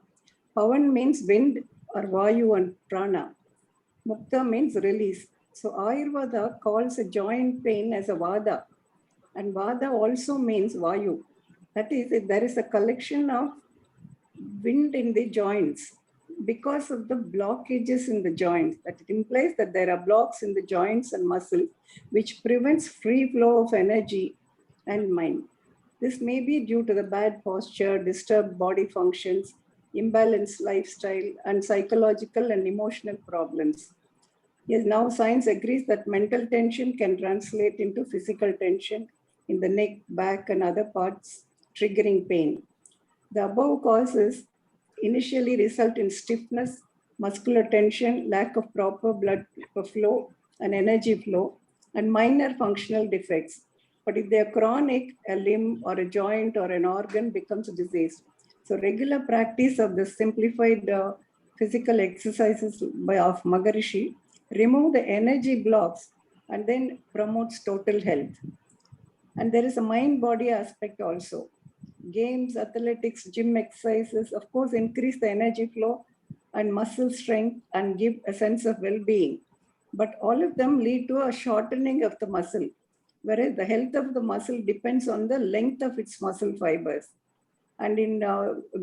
Pavan means wind or Vayu and Prana. Mukta means release. So Ayurveda calls a joint pain as a Vada, and Vada also means Vayu. That is, there is a collection of wind in the joints because of the blockages in the joints. That it implies that there are blocks in the joints and muscle, which prevents free flow of energy and mind. This may be due to the bad posture, disturbed body functions, imbalanced lifestyle, and psychological and emotional problems. Yes, now science agrees that mental tension can translate into physical tension in the neck, back, and other parts, triggering pain. The above causes initially result in stiffness, muscular tension, lack of proper blood flow and energy flow, and minor functional defects. But if they are chronic, a limb or a joint or an organ becomes diseased. So regular practice of the simplified physical exercises of Maharishi remove the energy blocks and then promotes total health. And there is a mind-body aspect also. Games, athletics, gym exercises, of course, increase the energy flow and muscle strength and give a sense of well-being. But all of them lead to a shortening of the muscle, whereas the health of the muscle depends on the length of its muscle fibers. And in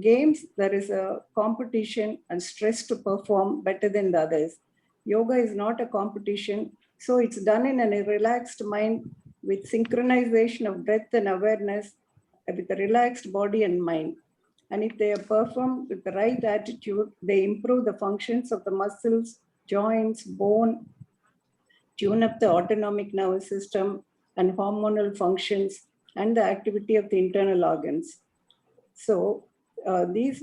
games, there is a competition and stress to perform better than the others. Yoga is not a competition, so it's done in a relaxed mind with synchronization of breath and awareness with a relaxed body and mind. And if they are performed with the right attitude, they improve the functions of the muscles, joints, bone, tune up the autonomic nervous system and hormonal functions and the activity of the internal organs. So these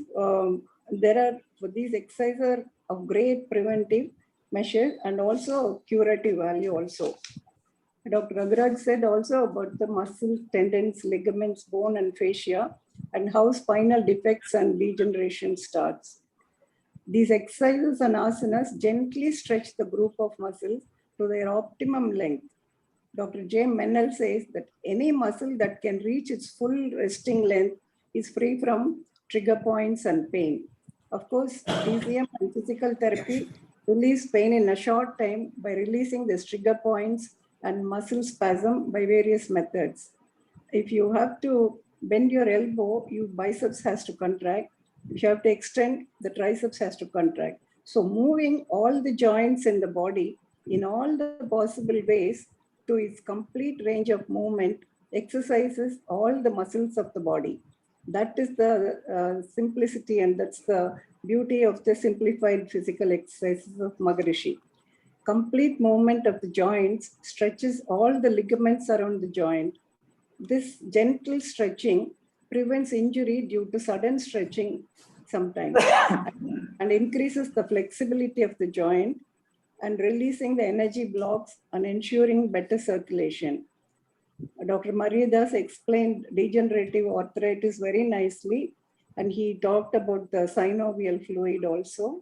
exercises are of great preventive measure and also curative value also. Dr. Agraj said also about the muscles, tendons, ligaments, bone and fascia and how spinal defects and degeneration starts. These exercises and asanas gently stretch the group of muscles to their optimum length. Dr. J. Mennel says that any muscle that can reach its full resting length is free from trigger points and pain. Of course, DCM and physical therapy release pain in a short time by releasing the trigger points and muscle spasm by various methods. If you have to bend your elbow, your biceps has to contract. If you have to extend, the triceps has to contract. So moving all the joints in the body in all the possible ways to its complete range of movement exercises all the muscles of the body. That is the simplicity, and that's the beauty of the simplified physical exercises of Maharishi. Complete movement of the joints stretches all the ligaments around the joint. This gentle stretching prevents injury due to sudden stretching sometimes and increases the flexibility of the joint and releasing the energy blocks and ensuring better circulation. Dr. Mariadoss explained degenerative arthritis very nicely, and he talked about the synovial fluid also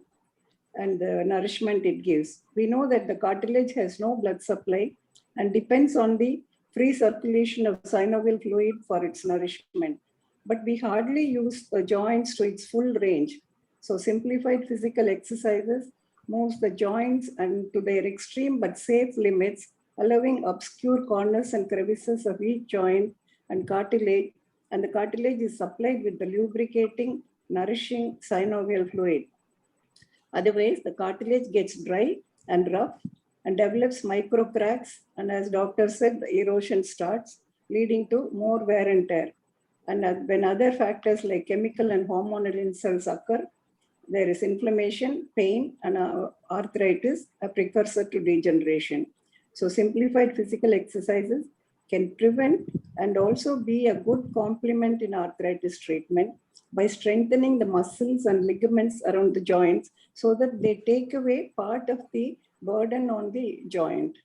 and the nourishment it gives. We know that the cartilage has no blood supply and depends on the free circulation of synovial fluid for its nourishment. But we hardly use the joints to its full range. So simplified physical exercises moves the joints and to their extreme but safe limits, allowing obscure corners and crevices of each joint and cartilage. And the cartilage is supplied with the lubricating, nourishing synovial fluid. Otherwise, the cartilage gets dry and rough and develops micro cracks. And as doctor said, the erosion starts, leading to more wear and tear. And when other factors like chemical and hormonal insults occur, there is inflammation, pain, and arthritis, a precursor to degeneration. So simplified physical exercises can prevent and also be a good complement in arthritis treatment by strengthening the muscles and ligaments around the joints so that they take away part of the burden on the joint.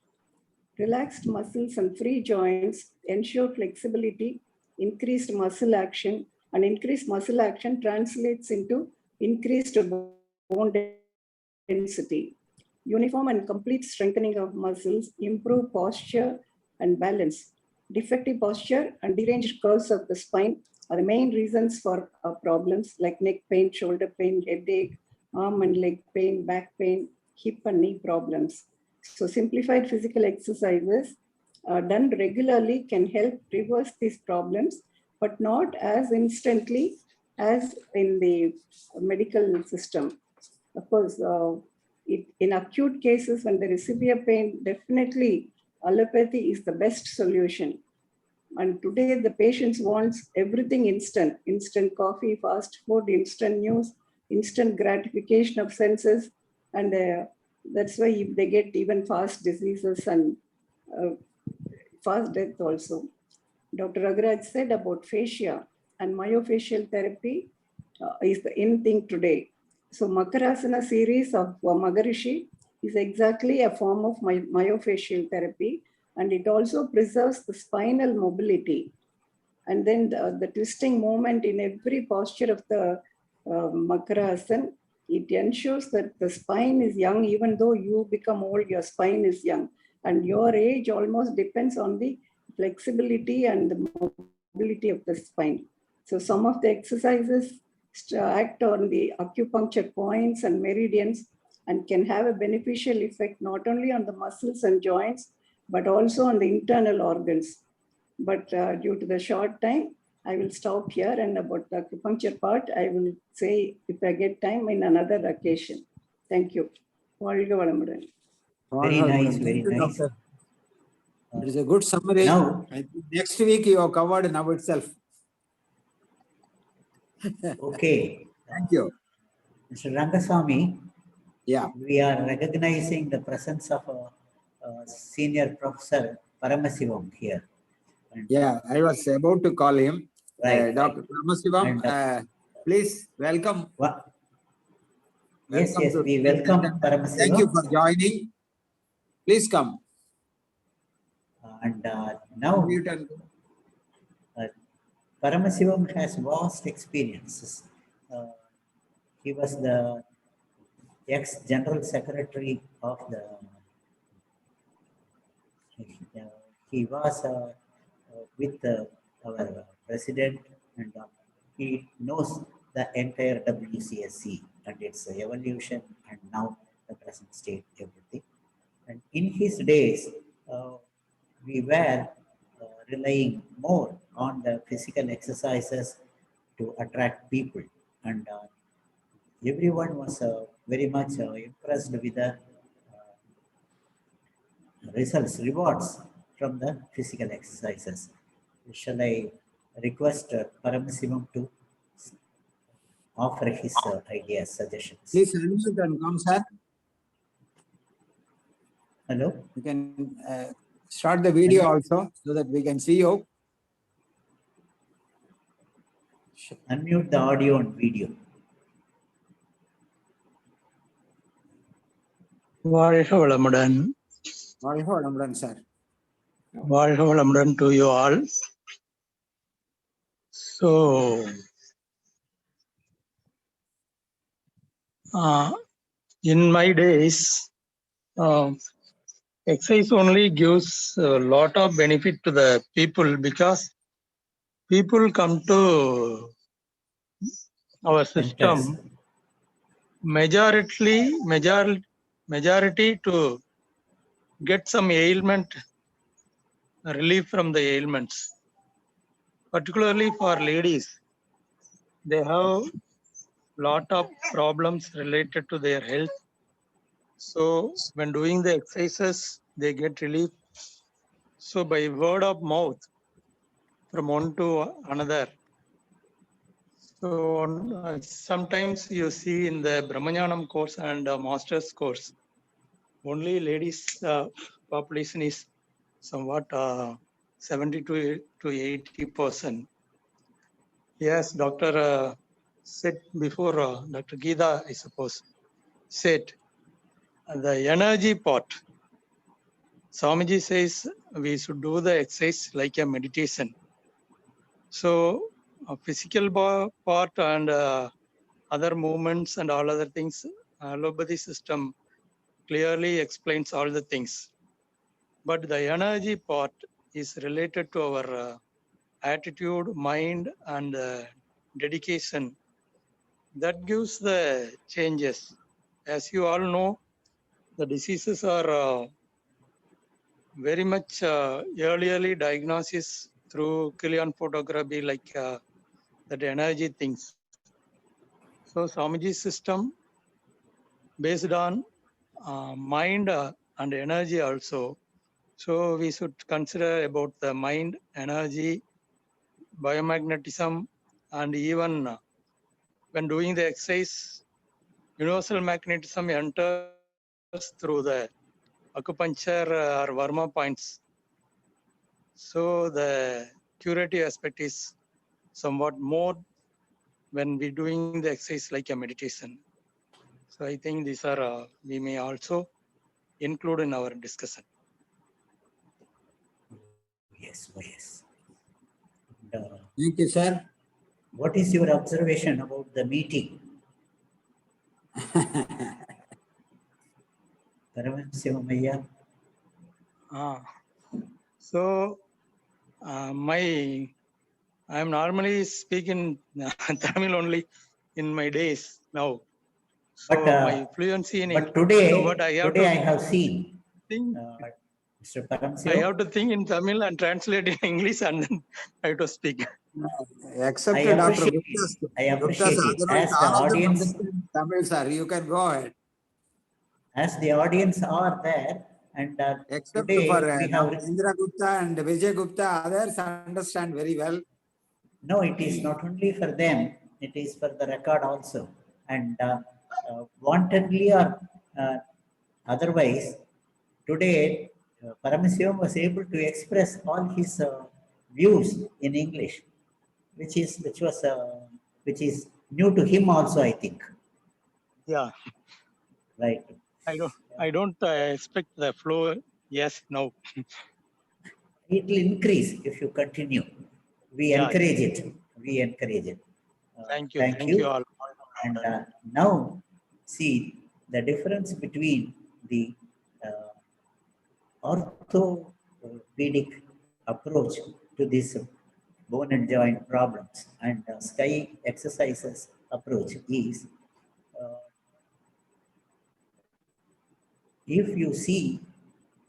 Relaxed muscles and free joints ensure flexibility, increased muscle action, and increased muscle action translates into increased bone density. Uniform and complete strengthening of muscles improve posture and balance. Defective posture and deranged curves of the spine are the main reasons for problems like neck pain, shoulder pain, headache, arm and leg pain, back pain, hip and knee problems. So simplified physical exercises done regularly can help reverse these problems, but not as instantly as in the medical system. Of course, in acute cases when there is severe pain, definitely allopathy is the best solution. And today the patients wants everything instant, instant coffee, fast food, instant news, instant gratification of senses. And that's why they get even fast diseases and fast death also. Dr. Agraj said about fascia and myofascial therapy is the in thing today. So Makarasana series of Maharishi is exactly a form of myofascial therapy, and it also preserves the spinal mobility. And then the twisting movement in every posture of the Makarasana, it ensures that the spine is young. Even though you become old, your spine is young. And your age almost depends on the flexibility and the mobility of the spine. So some of the exercises act on the acupuncture points and meridians and can have a beneficial effect not only on the muscles and joints, but also on the internal organs. But due to the short time, I will stop here, and about the acupuncture part, I will say if I get time in another occasion. Thank you. Very nice, very nice. It is a good summary. Now, I think next week you have covered now itself. okay, Thank you. Mr. Rangaswamy, Yeah. we are recognizing the presence of a senior professor Paramasivam here. And, Yeah, I was about to call him. Right, Dr. Ramasivam, And, please welcome. Yes, Welcome yes, to we welcome Thank you Paramasivam. for joining. Please come. And now, Mute and- Paramasivam has vast experiences. He was the ex-general secretary of the. He was with our president, and he knows the entire WCSC and its evolution, and now the present state, everything. And in his days, we were relying more on the physical exercises to attract people, and everyone was very much impressed with the results, rewards from the physical exercises. Shall I request Paramasivam to offer his ideas, suggestions? Please unmute and come, sir. Hello? You can start the video also so that we can see you. Unmute the audio and video. வாழ்க வளமுடன். வாழ்க வளமுடன், sir. வாழ்க வளமுடன் to you all. So, in my days, exercise only gives a lot of benefit to the people because people come to our system majority to get some ailment, relief from the ailments. Particularly for ladies, they have lot of problems related to their health. So when doing the exercises, they get relief. So by word of mouth from one to another. So sometimes you see in the Brahmanyanam course and master's course, only ladies population is somewhat 70 to 80%. Yes, Dr. said before, Dr. Geeta, I suppose, said the energy part. Swamiji says we should do the exercise like a meditation. So physical part and other movements and all other things, allopathy system clearly explains all the things. But the energy part is related to our attitude, mind, and dedication. That gives the changes. As you all know, the diseases are very much early diagnosis through Killian photography, like that energy things. So Swamiji's system based on mind and energy also. So we should consider about the mind, energy, biomagnetism, and even when doing the exercise, universal magnetism enters through the acupuncture or Varma points. So the curative aspect is somewhat more when we doing the exercise like a meditation. So I think these are we may also include in our discussion. Yes, yes. Thank you, sir. What is your observation about the meeting? Paramasivam. So I am normally speaking Tamil only in my days now. So my fluency in but English, today I have seen think, Mr. Paramasivam. I have to think in Tamil and translate in English and then I have to speak. Except I Dr. appreciate Gupta's, it. I appreciate it. otherwise As the all of them audience, understand Tamil, sir. You can go ahead. as the audience are there, And Except today for we now, have, Indra Gupta and Vijay Gupta, others understand very well. no, it is not only for them, it is for the record also. And wantonly or uh, otherwise, today Paramasivam was able to express all his views in English, which is new to him also, I think. Yeah, Right. I don't expect the flow. Yes, no. It will increase if you continue. We Yeah, encourage it. We encourage it. thank you. Thank Thank you you. all. And now, see the difference between the orthopedic approach to this bone and joint problems and sky exercises approach is uh, if you see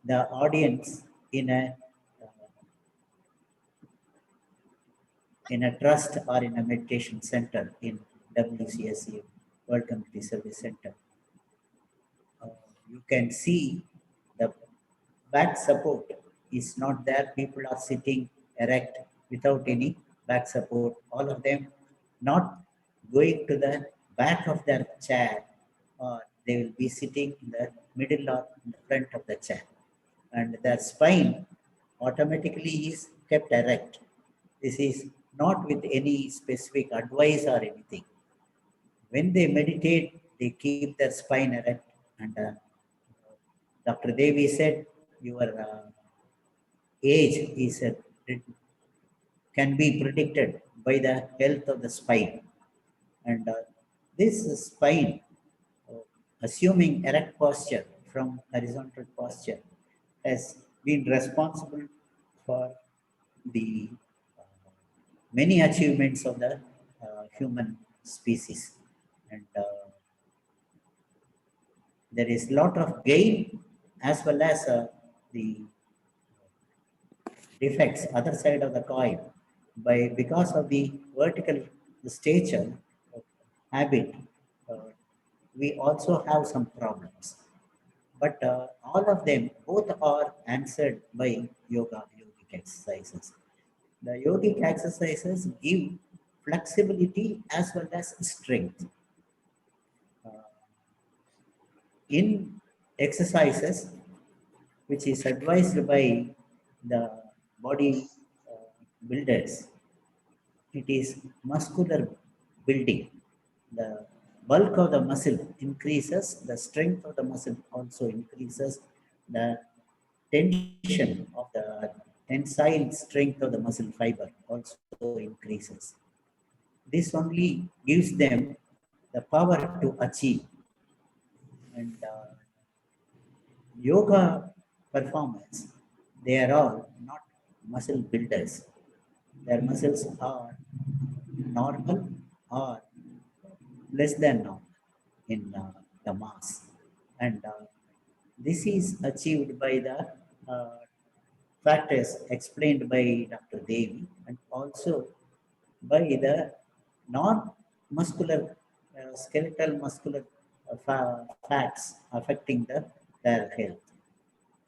the audience in a trust or in a meditation center in WCSU, World Community Service Center, uh, you can see the back support is not there. People are sitting erect without any back support. All of them not going to the back of their chair, or they will be sitting in the middle or in the front of the chair. And their spine automatically is kept erect. This is not with any specific advice or anything. When they meditate, they keep their spine erect. And Dr. Devi said, your age is can be predicted by the health of the spine. And this spine, uh, assuming erect posture from horizontal posture, has been responsible for the many achievements of the human species. And there is a lot of gain as well as the defects, other side of the coin, because of the vertical stature habit, uh, we also have some problems. But all of them, both are answered by yogic exercises. The yogic exercises give flexibility as well as strength. Uh, in exercises, which is advised by the body builders, it is muscular building. The bulk of the muscle increases, the strength of the muscle also increases, the tension of the tensile strength of the muscle fiber also increases. This only gives them the power to achieve. And yoga performance, they are all not muscle builders. Their muscles are normal or less than normal in the mass. And this is achieved by the uh, factors explained by Dr. Devi and also by the non-muscular, skeletal muscular facts affecting their health.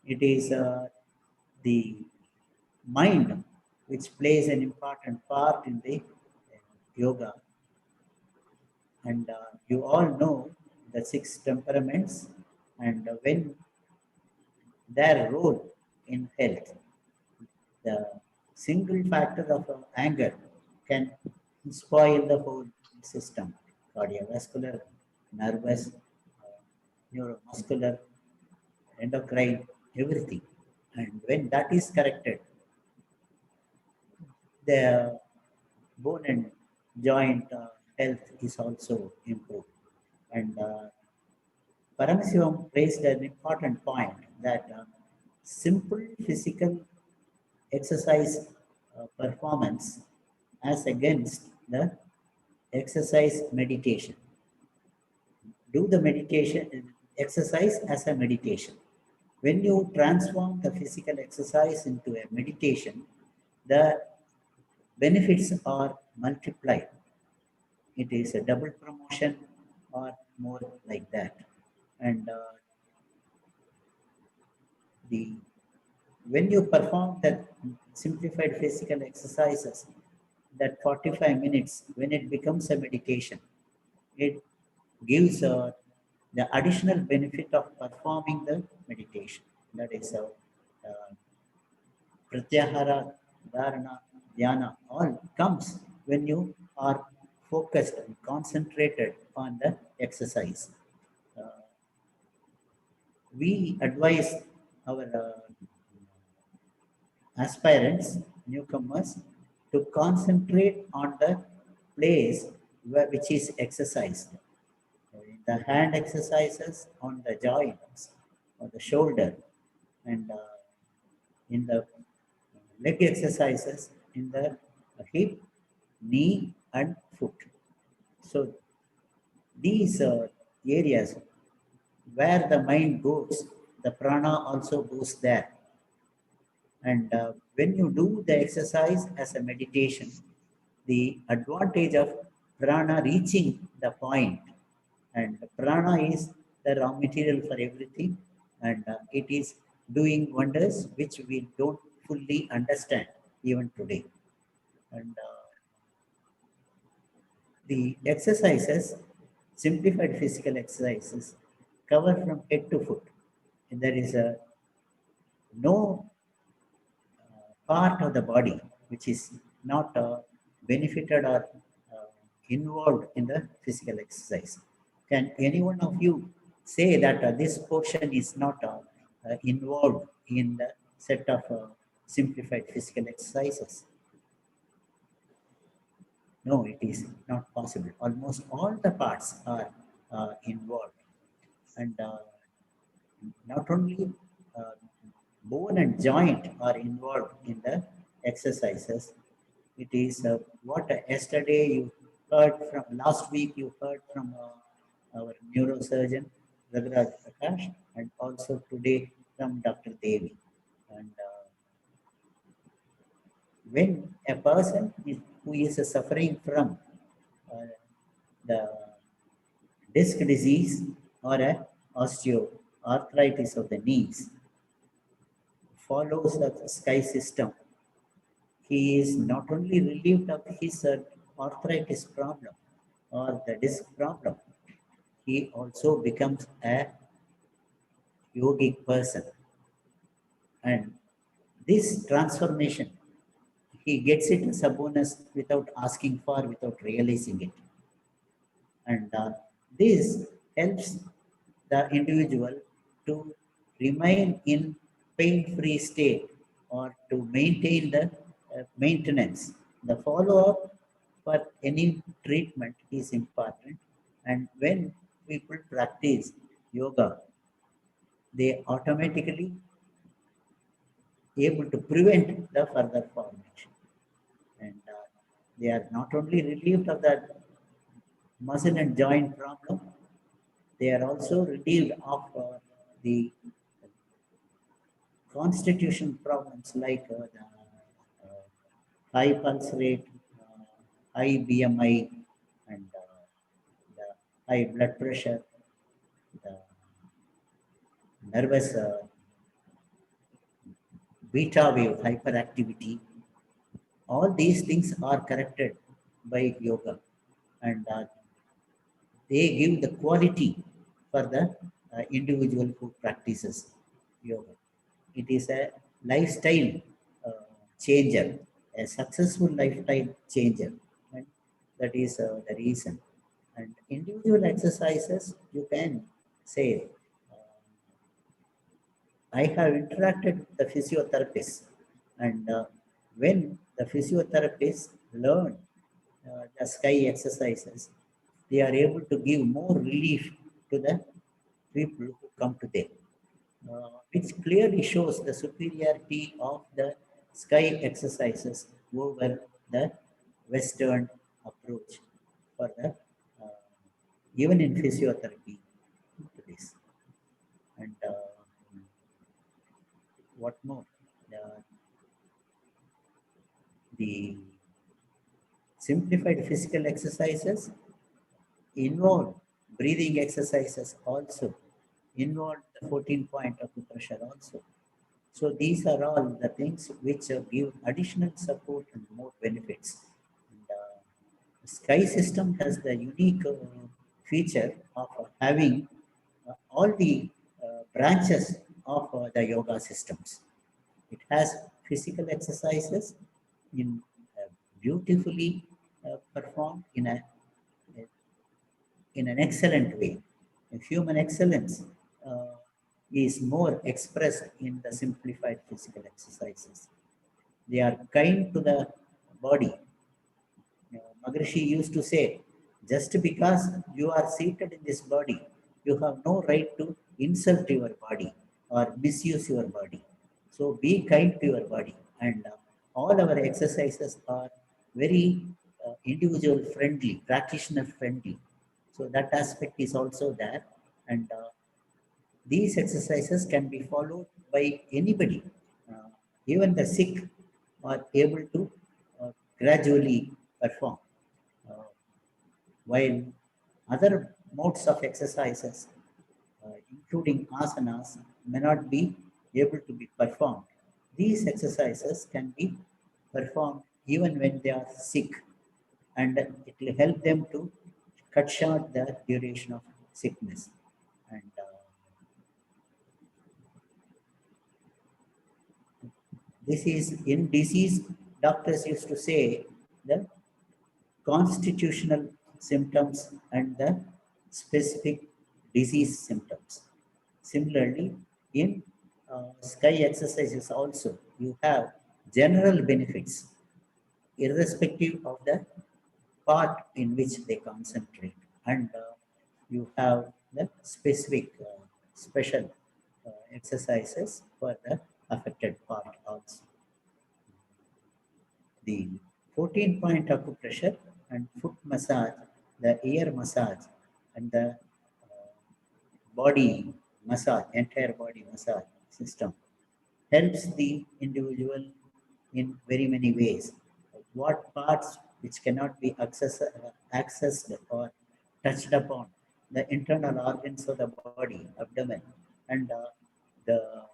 It is the mind which plays an important part in the yoga. And you all know the 6 temperaments and when their role in health. The single factor of anger can spoil the whole system, cardiovascular, nervous, neuromuscular, endocrine, everything. And when that is corrected, the bone and joint health is also improved. And Paramasivam raised an important point that simple physical exercise performance as against the exercise meditation. Do the meditation exercise as a meditation. When you transform the physical exercise into a meditation, the benefits are multiplied. It is a double promotion or more like that. And when you perform that simplified physical exercises, that 45 minutes, when it becomes a meditation, it gives the additional benefit of performing the meditation. That is pratyahara, dharana, dhyana, all comes when you are focused and concentrated on the exercise. We advise our aspirants, newcomers, to concentrate on the place which is exercised. The hand exercises on the joints or the shoulder, and in the leg exercises in the hip, knee, and foot. So these areas where the mind goes, the prana also goes there. And when you do the exercise as a meditation, the advantage of prana reaching the point, and prana is the raw material for everything, and it is doing wonders which we don't fully understand even today. And the exercises, simplified physical exercises, cover from head to foot. And there is no part of the body which is not benefited or involved in the physical exercise. Can any one of you say that this portion is not involved in the set of simplified physical exercises? No, it is not possible. Almost all the parts are involved. And not only bone and joint are involved in the exercises. It is what yesterday you heard from, last week you heard from our neurosurgeon, Raghuram Prakash, and also today from Dr. Devi. And when a person who is suffering from the disc disease or a osteoarthritis of the knees follows the sky system, he is not only relieved of his arthritis problem or the disc problem, he also becomes a yogic person. And this transformation, he gets it as a bonus without asking for, without realizing it. And this helps the individual to remain in pain-free state or to maintain the maintenance. The follow-up for any treatment is important. And when people practice yoga, they automatically able to prevent the further formation. And they are not only relieved of that muscle and joint problem, they are also relieved of the constitution problems like the high pulse rate, high BMI, and the high blood pressure, the nervous beta wave hyperactivity. All these things are corrected by yoga, and they give the quality for the individual who practices yoga. It is a lifestyle changer, a successful lifestyle changer, and that is the reason. And individual exercises, you can say, I have interacted with the physiotherapists, and when the physiotherapists learn the sky exercises, they are able to give more relief to the people who come to them, which clearly shows the superiority of the sky exercises over the Western approach for the even in physiotherapy to this. And what more? The simplified physical exercises involve breathing exercises also, involve the 14 point acupressure also. So these are all the things which give additional support and more benefits. And, Sky system has the unique feature of having all the branches of the yoga systems. It has physical exercises in beautifully performed in an excellent way. Human excellence is more expressed in the simplified physical exercises. They are kind to the body. Maharishi used to say, just because you are seated in this body, you have no right to insult your body or misuse your body. So be kind to your body. And all our exercises are very individual friendly, practitioner friendly. So that aspect is also there. And these exercises can be followed by anybody. Even the sick are able to gradually perform. While other modes of exercises, including asanas, may not be able to be performed. These exercises can be performed even when they are sick, and it will help them to cut short the duration of sickness. And this is in disease, doctors used to say the constitutional symptoms and the specific disease symptoms. Similarly, in sky exercises also, you have general benefits irrespective of the part in which they concentrate. And you have the specific special exercises for the affected part also. The 14-point acupressure and foot massage, the ear massage, and the body massage, entire body massage system helps the individual in very many ways. What parts which cannot be accessed or touched upon, the internal organs of the body, abdomen, and the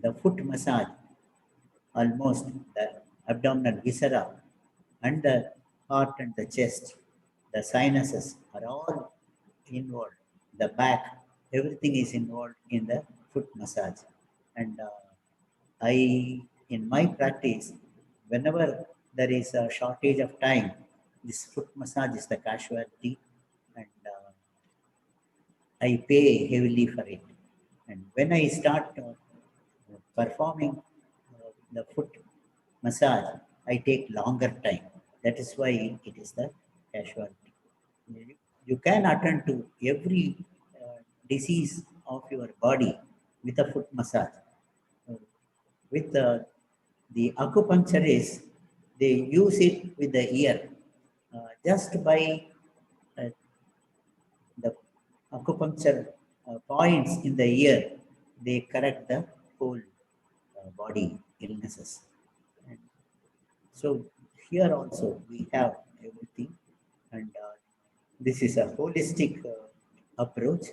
the foot massage, almost the abdominal viscera and the heart and the chest, the sinuses are all involved. The back, everything is involved in the foot massage. And in my practice, whenever there is a shortage of time, this foot massage is the casualty, and I pay heavily for it. And when I start performing the foot massage, I take longer time. That is why it is the casualty. You can attend to every disease of your body with a foot massage. With the acupuncturists, they use it with the ear. Just by the acupuncture points in the ear, they correct the whole body illnesses. And so here also we have everything, and this is a holistic approach,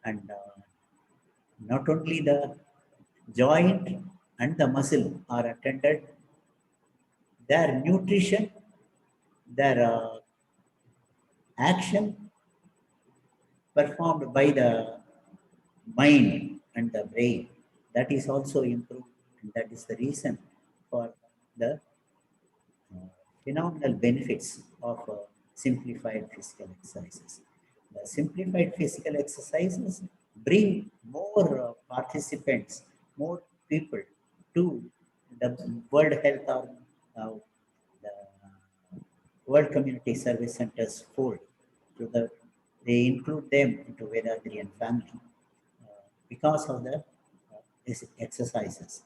and not only the joint and the muscle are attended, their nutrition, their action performed by the mind and the brain, that is also improved, and that is the reason for the phenomenal benefits of simplified physical exercises. The simplified physical exercises bring more participants, more people to the World Health or the World Community Service Centers fold. They include them into Vedadriyan family because of the exercises.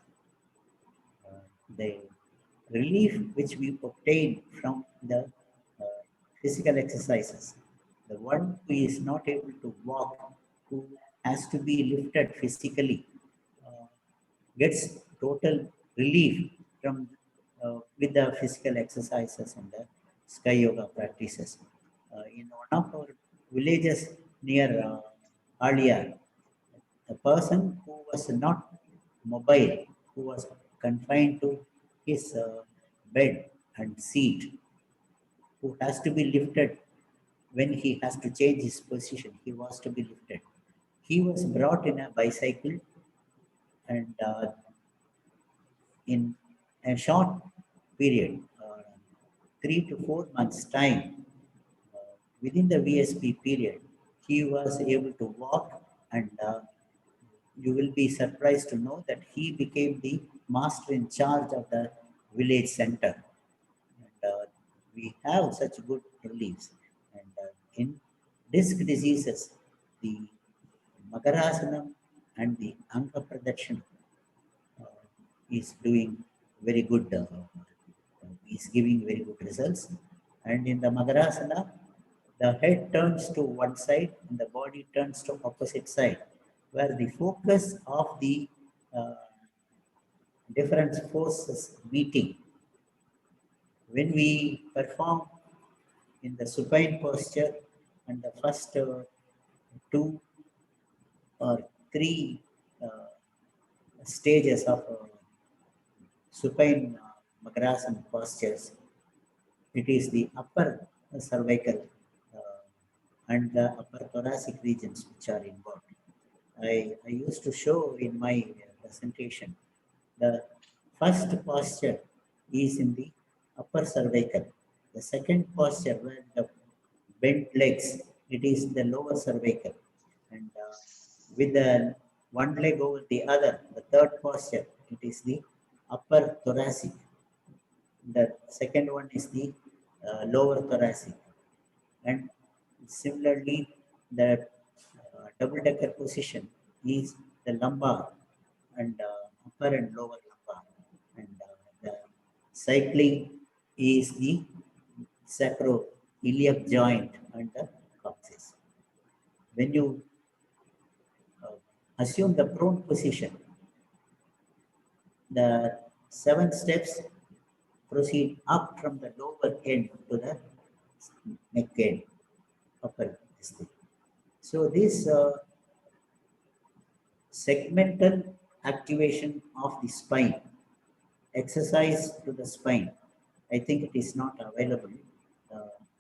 The relief which we obtain from the physical exercises. The one who is not able to walk, who has to be lifted physically, gets total relief from with the physical exercises and the sky yoga practices. In one of our villages near Alia, a person who was not mobile, who was confined to his bed and seat, who has to be lifted when he has to change his position, he was to be lifted. He was brought in a bicycle, and in a short period, 3 to 4 months time, within the VSP period, he was able to walk, and you will be surprised to know that he became the master in charge of the village center. And we have such good reliefs. And in disc diseases, the Magarasanam and the Anga Pradakshina is doing very good, is giving very good results. And in the Magarasana, the head turns to one side and the body turns to opposite side, where the focus of the different forces meeting. When we perform in the supine posture and the first 2 or 3 stages of supine Magarasana postures, it is the upper cervical and the upper thoracic regions which are involved. I used to show in my presentation, the first posture is in the upper cervical. The second posture where the bent legs, it is the lower cervical. And with the one leg over the other, the third posture, it is the upper thoracic. The second one is the lower thoracic. And similarly, the double-decker position is the lumbar and upper and lower lumbar. And the cycling is the sacroiliac joint and the coccyx. When you assume the prone position, the 7 steps proceed up from the lower end to the neck end, upper distance. So this segmental activation of the spine, exercise to the spine, I think it is not available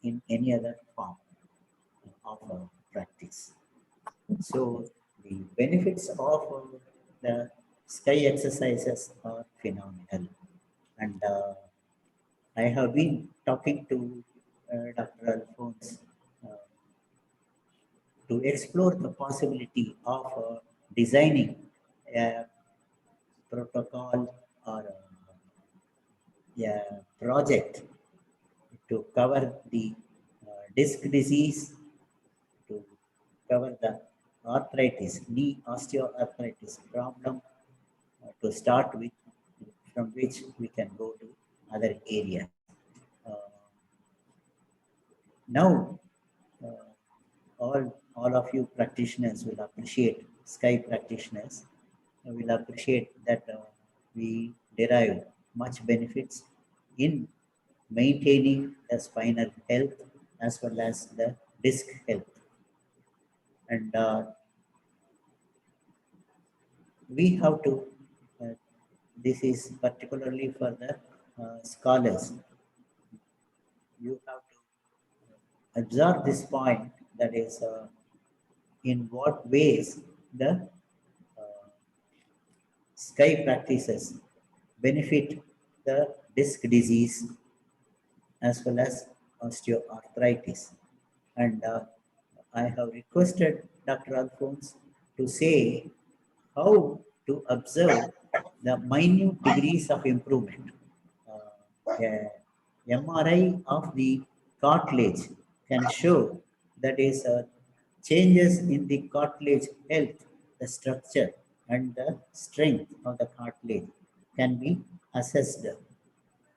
in any other form of practice. So the benefits of the sky exercises are phenomenal. And I have been talking to Dr. Alphonse to explore the possibility of designing a protocol or a project to cover the disc disease, to cover the arthritis, knee osteoarthritis problem to start with, from which we can go to other areas. Now, all of you practitioners will appreciate, sky practitioners will appreciate that we derive much benefits in maintaining the spinal health as well as the disc health. And we have to, this is particularly for the scholars, you have to observe this point, that is in what ways the sky practices benefit the disc disease as well as osteoarthritis. And I have requested Dr. Alphonse to say how to observe the minute degrees of improvement. MRI of the cartilage can show that is changes in the cartilage health, the structure and the strength of the cartilage can be assessed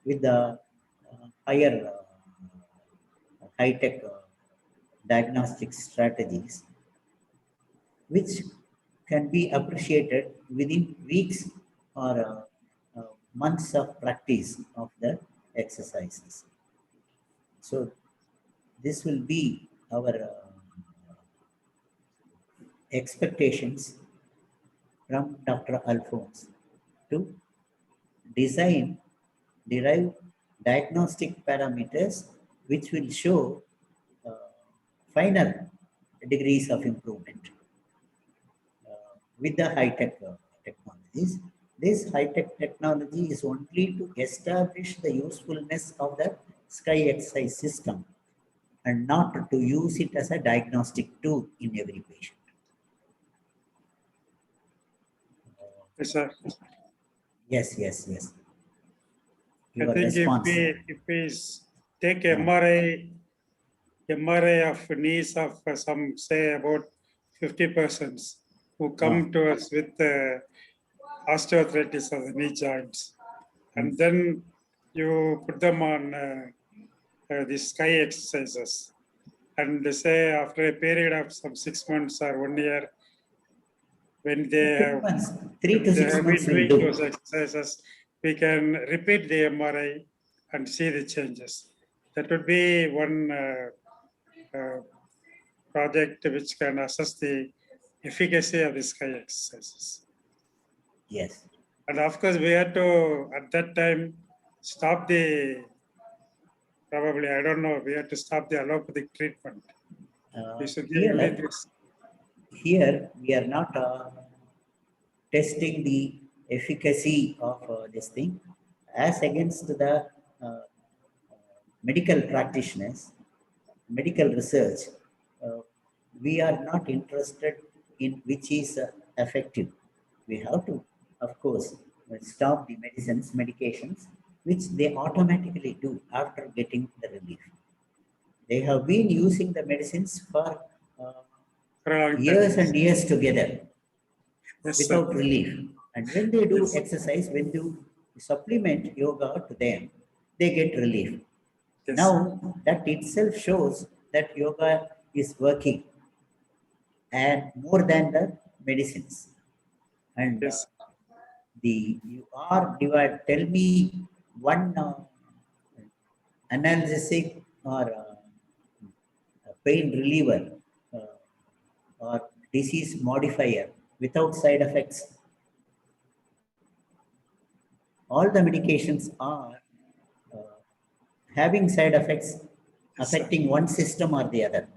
with the higher high-tech diagnostic strategies, which can be appreciated within weeks or months of practice of the exercises. So this will be our expectations from Dr. Alphonse to derive diagnostic parameters which will show final degrees of improvement with the high-tech technologies. This high-tech technology is only to establish the usefulness of the sky exercise system and not to use it as a diagnostic tool in every patient. Yes, sir. Yes. I Your think response. if we take MRI of knees of some, say, about 50 persons who come to us with osteoarthritis of the knee joints, and then you put them on the sky exercises, and they say after a period of some 6 months or 1 year, when they have 3 to 6 been months will doing do. those exercises, we can repeat the MRI and see the changes. That would be one project which can assess the efficacy of the sky exercises. Yes. And of course, we had to, at that time, stop the, probably, I don't know, we had to stop the allopathic treatment. We should give only this. Here we are not testing the efficacy of this thing as against the medical practitioners, medical research. We are not interested in which is effective. We have to, of course, stop the medications, which they automatically do after getting the relief. They have been using the medicines for years and years together without relief. And when they do exercise, when you supplement yoga to them, they get relief. Now that itself shows that yoga is working and more than the medicines. And you are divided. Tell me one analgesic or pain reliever or disease modifier without side effects. All the medications are having side effects affecting one system or the other.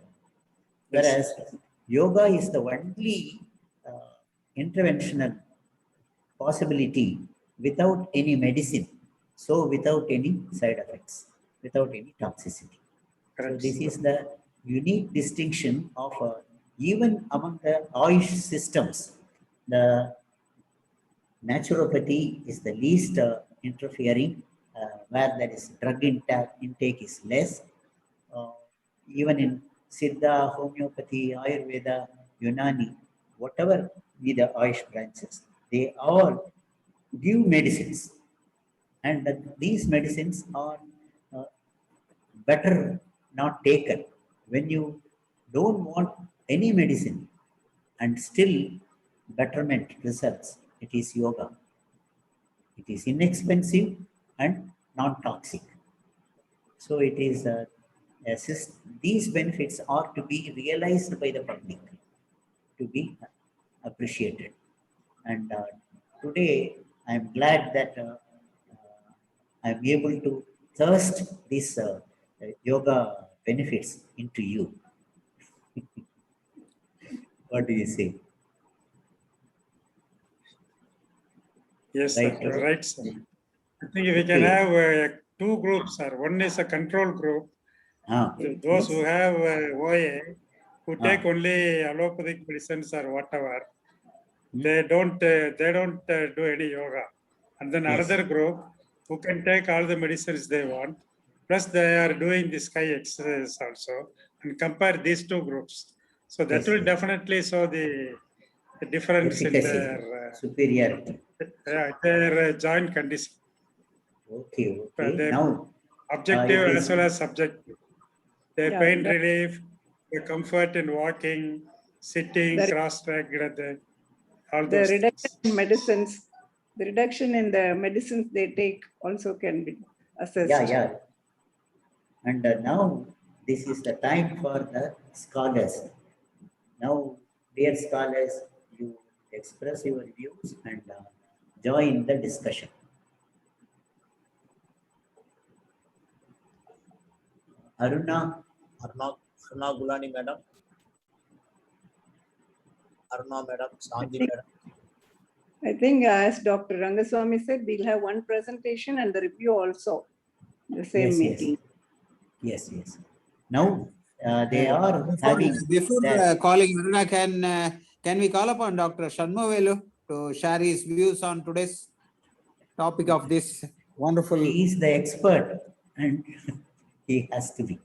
Whereas yoga is the only interventional possibility without any medicine. So without any side effects, without any toxicity. So this is the unique distinction of even among the Ayush systems, the naturopathy is the least interfering, where there is drug intake is less. Even in Siddha, homeopathy, Ayurveda, Unani, whatever be the Ayush branches, they all give medicines. And these medicines are better not taken. When you don't want any medicine and still betterment results, it is yoga. It is inexpensive and non-toxic. So it is these benefits are to be realized by the public, to be appreciated. And today I am glad that I am able to thrust these yoga benefits into you. What do you say? Yes, Right. sir, you're right, sir. I think we can have two groups, sir. One is a control group. Those who have OA, who take only allopathic medicines or whatever, they don't do any yoga. And then another group who can take all the medicines they want, plus they are doing the sky exercise also, and compare these two groups. So that will definitely show the difference efficacy, in their superiority. Their joint condition. Okay. Now, objective as well as subjective. Their pain that, relief, the comfort in walking, sitting, cross-legged, all those reduction things. in medicines, the reduction in the medicines they take also can be assessed. Yeah. And now this is the time for the scholars. Now, dear scholars, you express your views and join the discussion. Aruna, Arna Gulani madam. Arna madam, Sandhi madam. I think as Dr. Rangaswamy said, we'll have one presentation and the review also, the same Yes, yes. meeting. Yes, yes. Now they are having Before their- calling Aruna, can we call upon Dr. Shanmuvelu to share his views on today's topic of this wonderful? he is the expert and he has to be.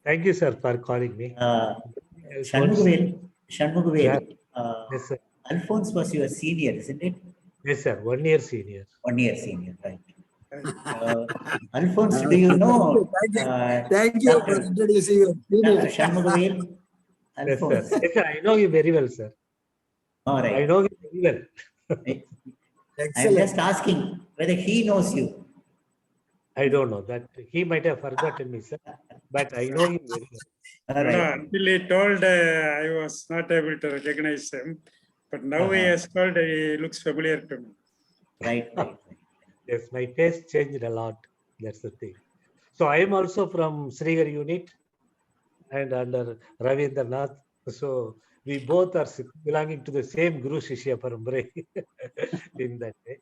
Thank you, sir, for calling me. Shanmugavel, Yeah. Yes, sir. Alphonse was your senior, isn't it? Yes, sir. 1 year senior. 1 year senior, right? Alphonse, do you know? Thank you for Dr. introducing your senior. Dr. Shanmugavel? Yes, sir. Alphonse. Yes, sir. I know you very well, sir. All I right. know you very well. I'm Excellent. just asking whether he knows you. I don't know that he might have forgotten me, sir, but I know him very well. All No, right. until he told, I was not able to recognize him. But now he has told, he looks familiar to me. Right, right, right. Yes, my face changed a lot. That's the thing. So I am also from Srigar unit and under Ravindranath. So we both are belonging to the same Guru Shishya Parambara in that way.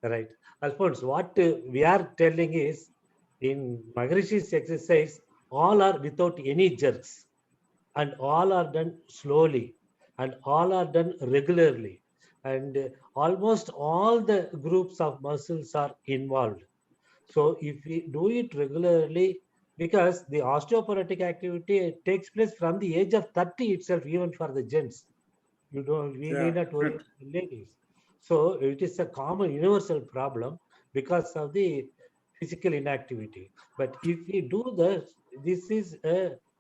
Right. Alphonse, what we are telling is in Maharishi's exercise, all are without any jerks and all are done slowly and all are done regularly. And almost all the groups of muscles are involved. So if we do it regularly, because the osteoporotic activity takes place from the age of 30 itself, even for the gents. We need not worry about the ladies. So it is a common universal problem because of the physical inactivity. But if we do this is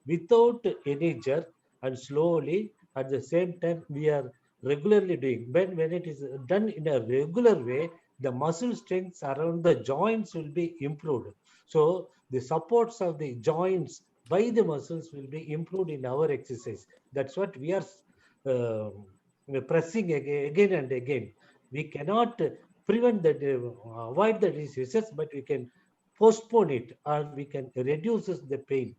without any jerk and slowly at the same time we are regularly doing. When it is done in a regular way, the muscle strengths around the joints will be improved. So the supports of the joints by the muscles will be improved in our exercise. That's what we are pressing again and again. We cannot prevent that, avoid the diseases, but we can postpone it or we can reduce the pain.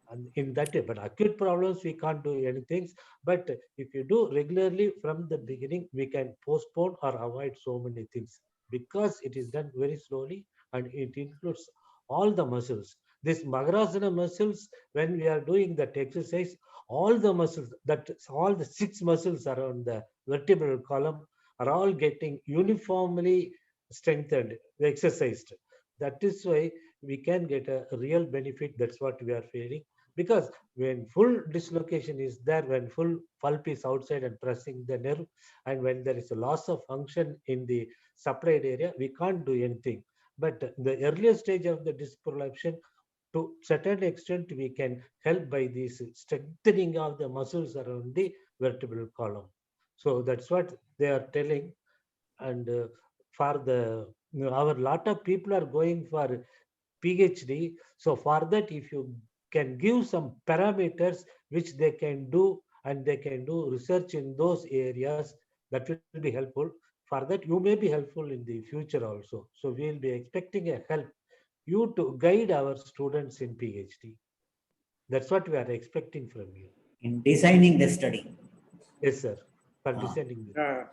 And in that way, but acute problems, we can't do anything. But if you do regularly from the beginning, we can postpone or avoid so many things because it is done very slowly and it includes all the muscles. This Magarasana muscles, when we are doing that exercise, all the muscles, that all the 6 muscles around the vertebral column are all getting uniformly strengthened, exercised. That is why we can get a real benefit. That's what we are feeling. Because when full dislocation is there, when full pulp is outside and pressing the nerve, and when there is a loss of function in the supplied area, we can't do anything. But the earlier stage of the disc prolapsion, to certain extent, we can help by this strengthening of the muscles around the vertebral column. So that's what they are telling. And for the our lot of people are going for PhD. So for that, if you can give some parameters which they can do and they can do research in those areas, that will be helpful. For that, you may be helpful in the future also. So we will be expecting a help you to guide our students in PhD. That's what we are expecting from you. In designing the study. Yes, sir. For deciding this.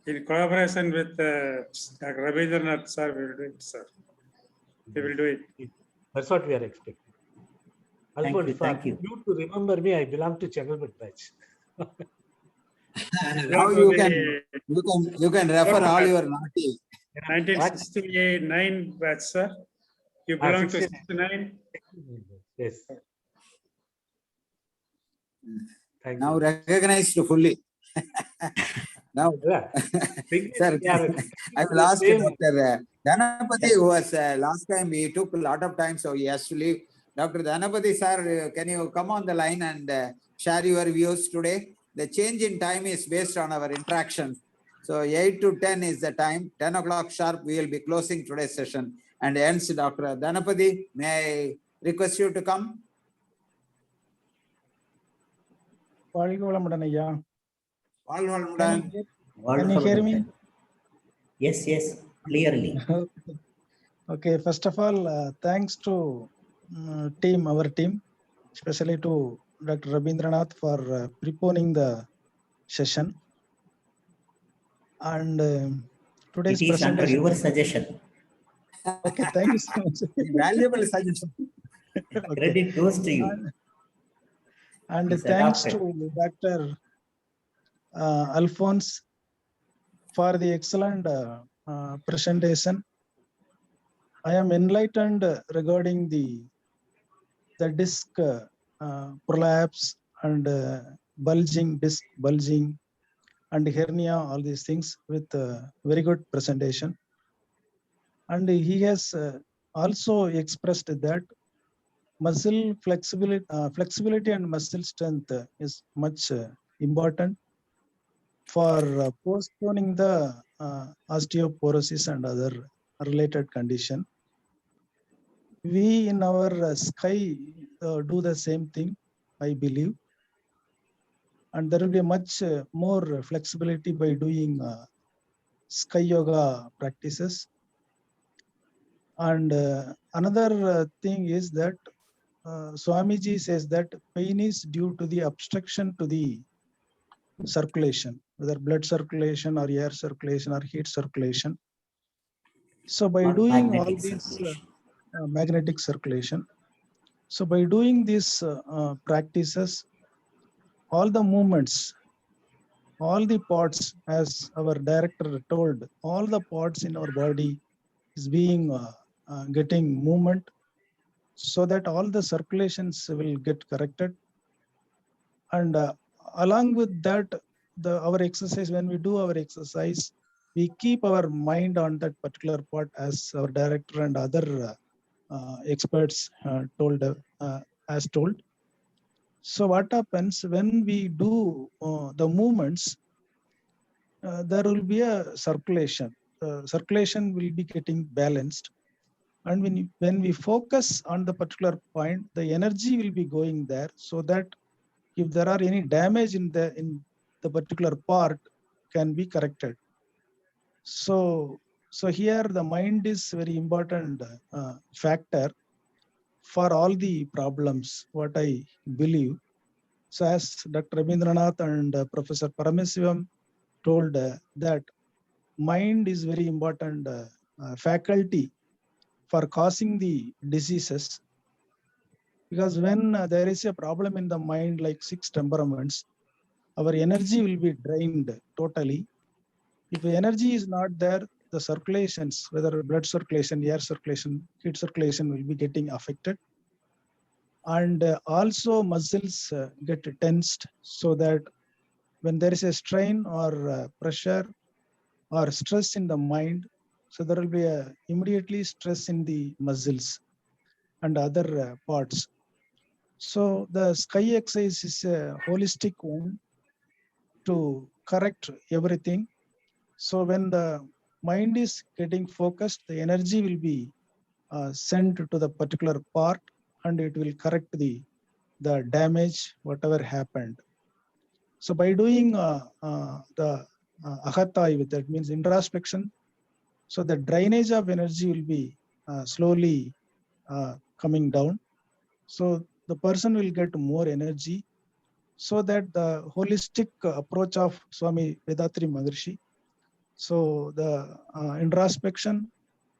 In collaboration with Dr. Rabindranath sir, we will do it, sir. He will do it. That's what we are expecting. Thank you. You to remember me, I belong to Changalbet batch. Now you can refer all your naughty. 1969 batch, sir. You belong to 69? Yes. Thank Now you. recognized fully. Now, Yeah. sir, I will ask Dr. Dhanapati, who was last time we took a lot of time, so he has to leave. Dr. Dhanapati, sir, can you come on the line and share your views today? The change in time is based on our interaction. So 8 to 10 is the time. 10 o'clock sharp, we will be closing today's session. And ends Dr. Dhanapati. May I request you to come? வாழ்க வளமுடன் ஐயா. வாழ்வளமுடன். Can you hear me? Yes, yes, clearly. Okay, first of all, thanks to our team, especially to Dr. Rabindranath for preponing the session. And today's It is under presentation. your suggestion. Okay, thank you so much. Valuable suggestion. Okay. Credit goes to you. And It's thanks adopted. to Dr. Alphonse for the excellent presentation. I am enlightened regarding the disc prolapse and disc bulging and hernia, all these things with very good presentation. And he has also expressed that muscle flexibility and muscle strength is much important for postponing the osteoporosis and other related condition. We in our sky do the same thing, I believe, and there will be much more flexibility by doing sky yoga practices. And another thing is that Swamiji says that pain is due to the obstruction to the circulation, whether blood circulation or air circulation or heat circulation. So by Or doing all magnetic these circulation. magnetic circulation, so by doing these practices, all the movements, all the parts, as our director told, all the parts in our body is being getting movement, so that all the circulations will get corrected. And along with that, our exercise, when we do our exercise, we keep our mind on that particular part, as our director and other experts told. So what happens when we do the movements? There will be a circulation. Circulation will be getting balanced, and when we focus on the particular point, the energy will be going there, so that if there are any damage in the particular part, can be corrected. So here the mind is very important factor for all the problems, what I believe. So as Dr. Rabindranath and Professor Paramesivam told that mind is very important faculty for causing the diseases, because when there is a problem in the mind, like 6 temperaments, our energy will be drained totally. If the energy is not there, the circulations, whether blood circulation, air circulation, heat circulation, will be getting affected. And also muscles get tensed, so that when there is a strain or pressure or stress in the mind, so there will be immediately stress in the muscles and other parts. So the sky exercise is a holistic one to correct everything. So when the mind is getting focused, the energy will be sent to the particular part, and it will correct the damage, whatever happened. So by doing the ahattai, that means introspection, so the drainage of energy will be slowly coming down. So the person will get more energy, so that the holistic approach of Swami Vedatri Maharshi. So the introspection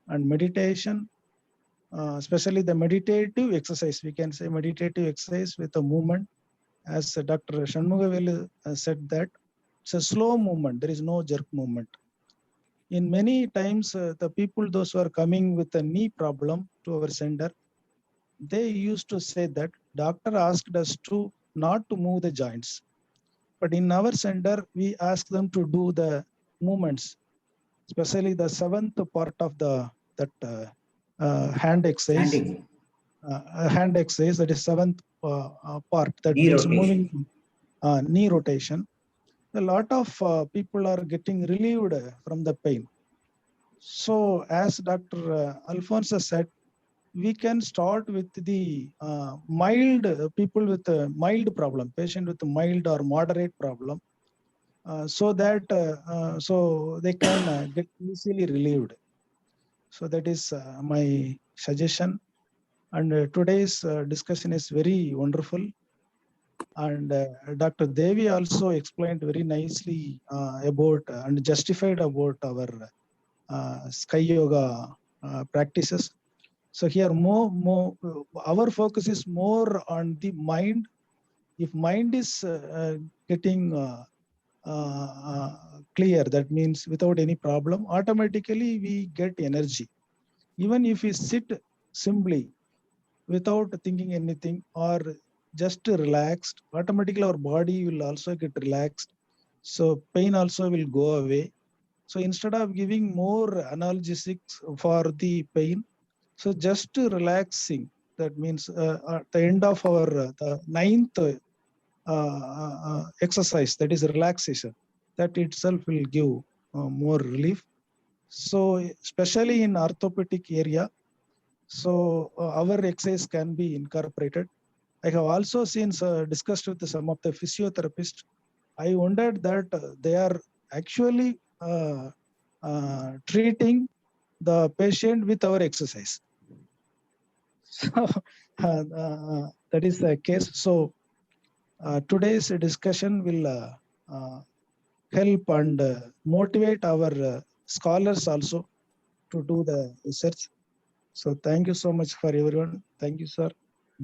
and meditation, especially the meditative exercise, we can say meditative exercise with a movement, as Dr. Shanmugavelu said, that it's a slow movement, there is no jerk movement. In many times, the people, those who are coming with a knee problem to our center, they used to say that doctor asked us to not to move the joints. But in our center, we ask them to do the movements, especially the 7th part of that hand exercise. Hand exercise, that is 7th part, that Knee means rotation. moving knee rotation. A lot of people are getting relieved from the pain. So as Dr. Alphonse said, we can start with the mild people with a mild problem, patient with a mild or moderate problem, so that so they can get easily relieved. So that is my suggestion. And today's discussion is very wonderful. And Dr. Devi also explained very nicely about and justified about our Sky Yoga practices. So here our focus is more on the mind. If mind is getting clear, that means without any problem, automatically we get energy. Even if we sit simply without thinking anything or just relaxed, automatically our body will also get relaxed. So pain also will go away. So instead of giving more analgesics for the pain, so just relaxing, that means at the end of our the ninth exercise, that is relaxation, that itself will give more relief. So especially in orthopedic area, so our exercise can be incorporated. I have also seen discussed with some of the physiotherapists. I wondered that they are actually treating the patient with our exercise. So that is the case. So today's discussion will help and motivate our scholars also to do the research. So thank you so much for everyone. Thank you, sir.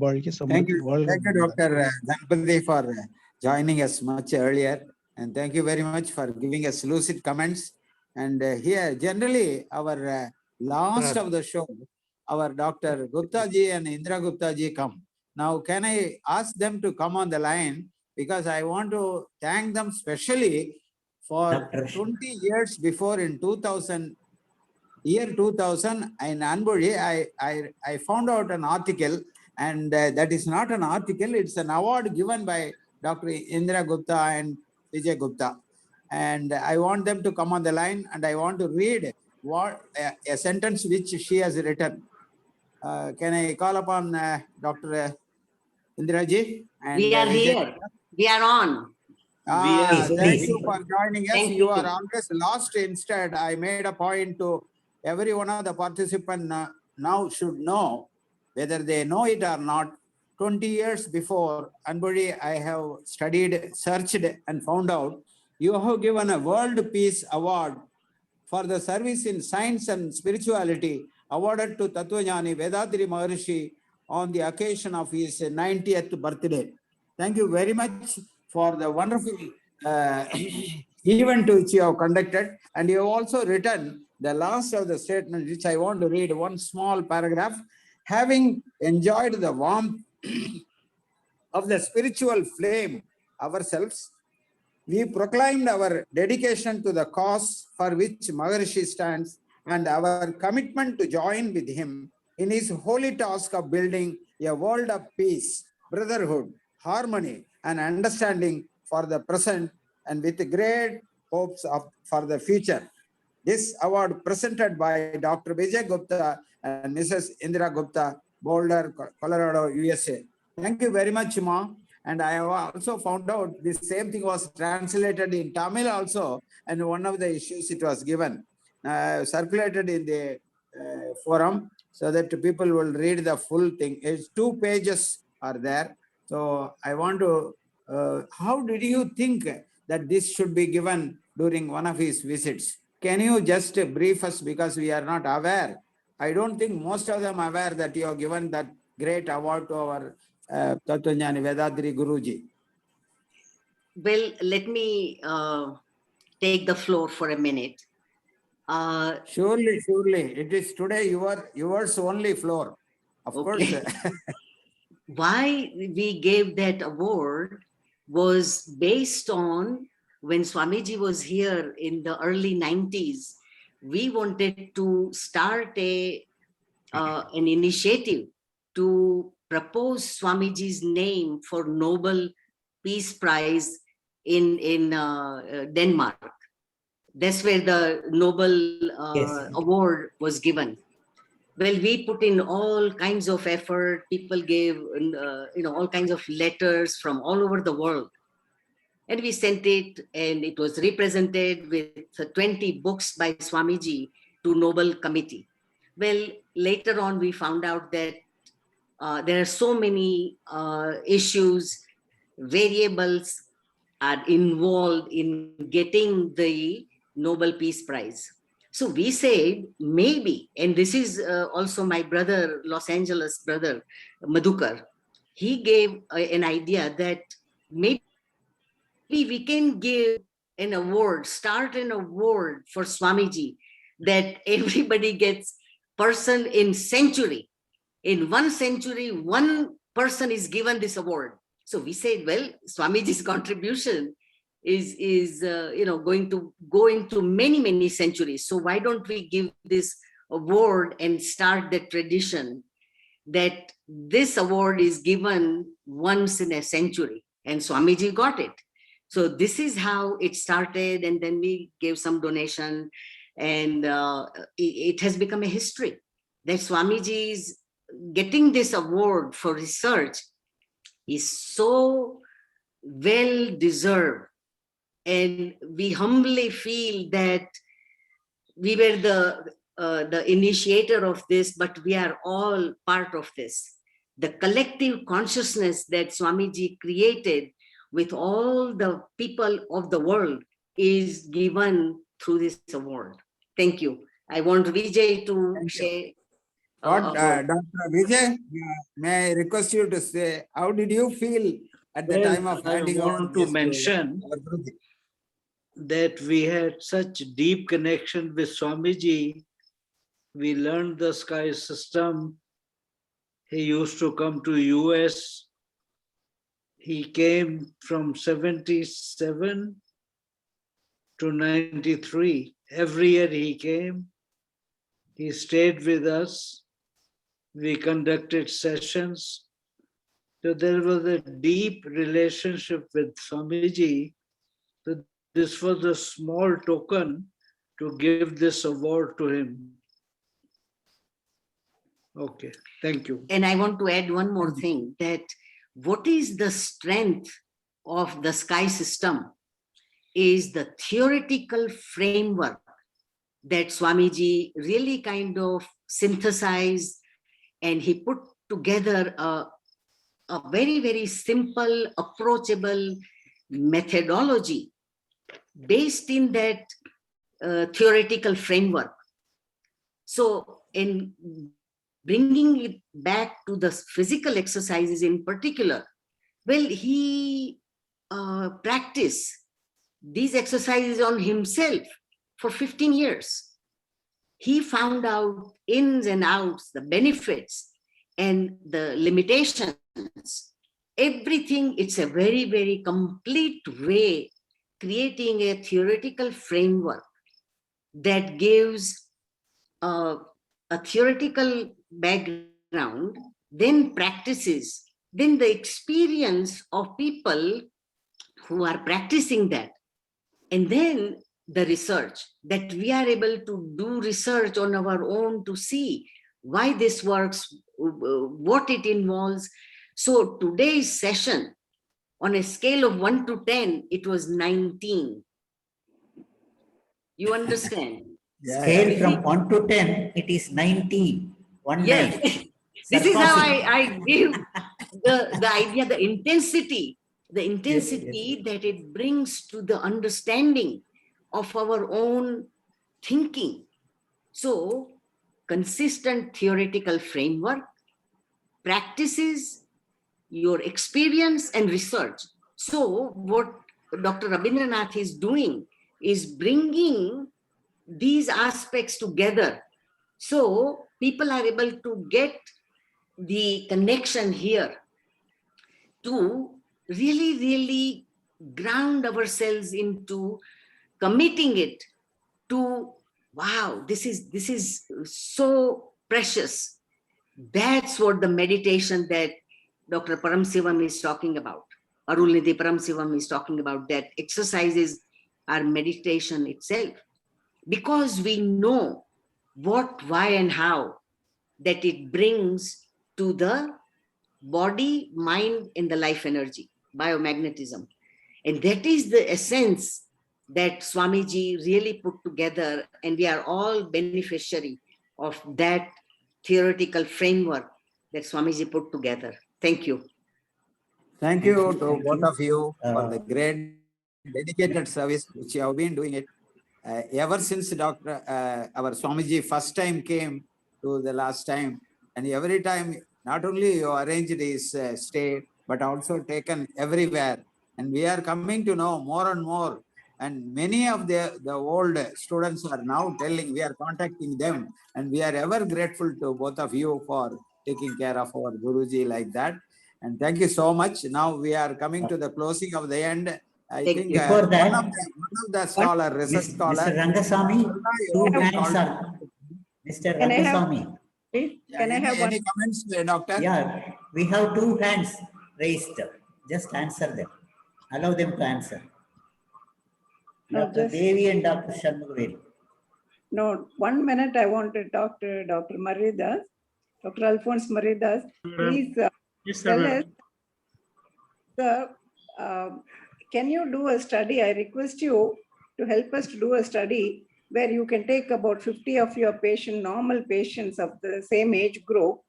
Thank you, Dr. Ganpati, for joining us much earlier. And thank you very much for giving us lucid comments. And here, generally, our last of the show, our Dr. Gupta ji and Indra Gupta ji come. Now, can I ask them to come on the line? Because I want to thank them specially for 20 years before in 2000, year 2000 in Anburi, I found out an article, and that is not an article, it's an award given by Dr. Indra Gupta and Vijay Gupta. And I want them to come on the line, and I want to read what a sentence which she has written. Can I call upon Dr. Indra ji? And we are Vijay here. Gupta? We are on. Thank you for joining us. Thank You are always lost. Instead, I made a point to every one of the participants now should know, whether they know it or not. 20 years before Anburi, I have studied, searched, and found out you have given a World Peace Award for the service in science and spirituality, awarded to Tattvajnani Vethathiri Maharishi on the occasion of his 90th birthday. Thank you very much for the wonderful event which you have conducted. And you have also written the last of the statement, which I want to read one small paragraph. Having enjoyed the warmth of the spiritual flame ourselves, we proclaimed our dedication to the cause for which Maharishi stands and our commitment to join with him in his holy task of building a world of peace, brotherhood, harmony, and understanding for the present, and with great hopes for the future. This award presented by Dr. Vijay Gupta and Mrs. Indra Gupta, Boulder, Colorado, USA. Thank you very much, Ma. And I have also found out this same thing was translated in Tamil also, and one of the issues it was given, circulated in the forum, so that people will read the full thing. It's 2 pages are there. So I want to, how did you think that this should be given during one of his visits? Can you just brief us, because we are not aware? I don't think most of them are aware that you have given that great award to our Tattvajnani Vethathiri Guruji. Well, let me take the floor for a minute. Surely. It is today yours only floor. Of course. Why we gave that award was based on when Swamiji was here in the early 90s. We wanted to start an initiative to propose Swamiji's name for Nobel Peace Prize in Denmark. That's where the Nobel award was given. Well, we put in all kinds of effort. People gave, all kinds of letters from all over the world. And we sent it, and it was represented with 20 books by Swamiji to Nobel Committee. Well, later on, we found out that there are so many issues, variables are involved in getting the Nobel Peace Prize. So we said maybe, and this is also my brother, Los Angeles brother, Madhukar, he gave an idea that maybe we can give an award, start an award for Swamiji, that everybody gets person in century. In 1 century, 1 person is given this award. So we said, well, Swamiji's contribution is going to go into many, many centuries. So why don't we give this award and start the tradition that this award is given once in a century? And Swamiji got it. So this is how it started. And then we gave some donation, and it has become a history that Swamiji's getting this award for research is so well deserved. And we humbly feel that we were the initiator of this, but we are all part of this. The collective consciousness that Swamiji created with all the people of the world is given through this award. Thank you. I want Vijay to share. Dr. Vijay, may I request you to say, how did you feel at the time of handing I over want to this mention our Guruji? that we had such deep connection with Swamiji. We learned the sky system. He used to come to US. He came from 77 to 93. Every year he came. He stayed with us. We conducted sessions. So there was a deep relationship with Swamiji. So this was a small token to give this award to him. Okay, thank you. And I want to add one more thing, that what is the strength of the sky system is the theoretical framework that Swamiji really kind of synthesized, and he put together a very, very simple, approachable methodology based in that theoretical framework. So in bringing it back to the physical exercises in particular, well, he practiced these exercises on himself for 15 years. He found out ins and outs, the benefits and the limitations, everything. It's a very, very complete way, creating a theoretical framework that gives a theoretical background, then practices, then the experience of people who are practicing that, and then the research, that we are able to do research on our own to see why this works, what it involves. So today's session, on a scale of 1 to 10, it was 19. You understand? Scale from 1 to 10, it is 19. 1 Yes. 9. This is how Surpassing. I give the idea, the intensity Yes. that it brings to the understanding of our own thinking. So, consistent theoretical framework, practices, your experience and research. So, what Dr. Rabindranath is doing is bringing these aspects together. So, people are able to get the connection here to really, really ground ourselves into committing it to, wow, this is so precious. That's what the meditation that Dr. Paramsivam is talking about, Arulnidhi Paramsivam is talking about, that exercises are meditation itself, because we know what, why, and how that it brings to the body, mind, and the life energy, biomagnetism. And that is the essence that Swamiji really put together, and we are all beneficiary of that theoretical framework that Swamiji put together. Thank you. Thank Thank you, you to thank both you. of you for the Uh, great dedicated service which you have been doing it. Ever since our Swamiji first time came to the last time, and every time, not only you arranged his stay, but also taken everywhere. And we are coming to know more and more. And many of the old students are now telling, we are contacting them, and we are ever grateful to both of you for taking care of our Guruji like that. And thank you so much. Now we are coming to the closing of the end. I Thank think you. Before one that, of the scholar, research scholar, Mr. Rangasamy, you two have been hands called. are, Mr. Can I have, Rangasamy. please? Yeah, Can I have one? any comments, doctor? Yeah, we have two hands raised. Just answer them. Allow them to answer. No, Dr. just Devi and Dr. Shanmugaveli. no. 1 minute. I want to talk to Dr. Mariadoss, Dr. Alphonse Mariadoss. Please Yes, tell sir. us, sir, can you do a study? I request you to help us to do a study where you can take about 50 of your normal patients of the same age group,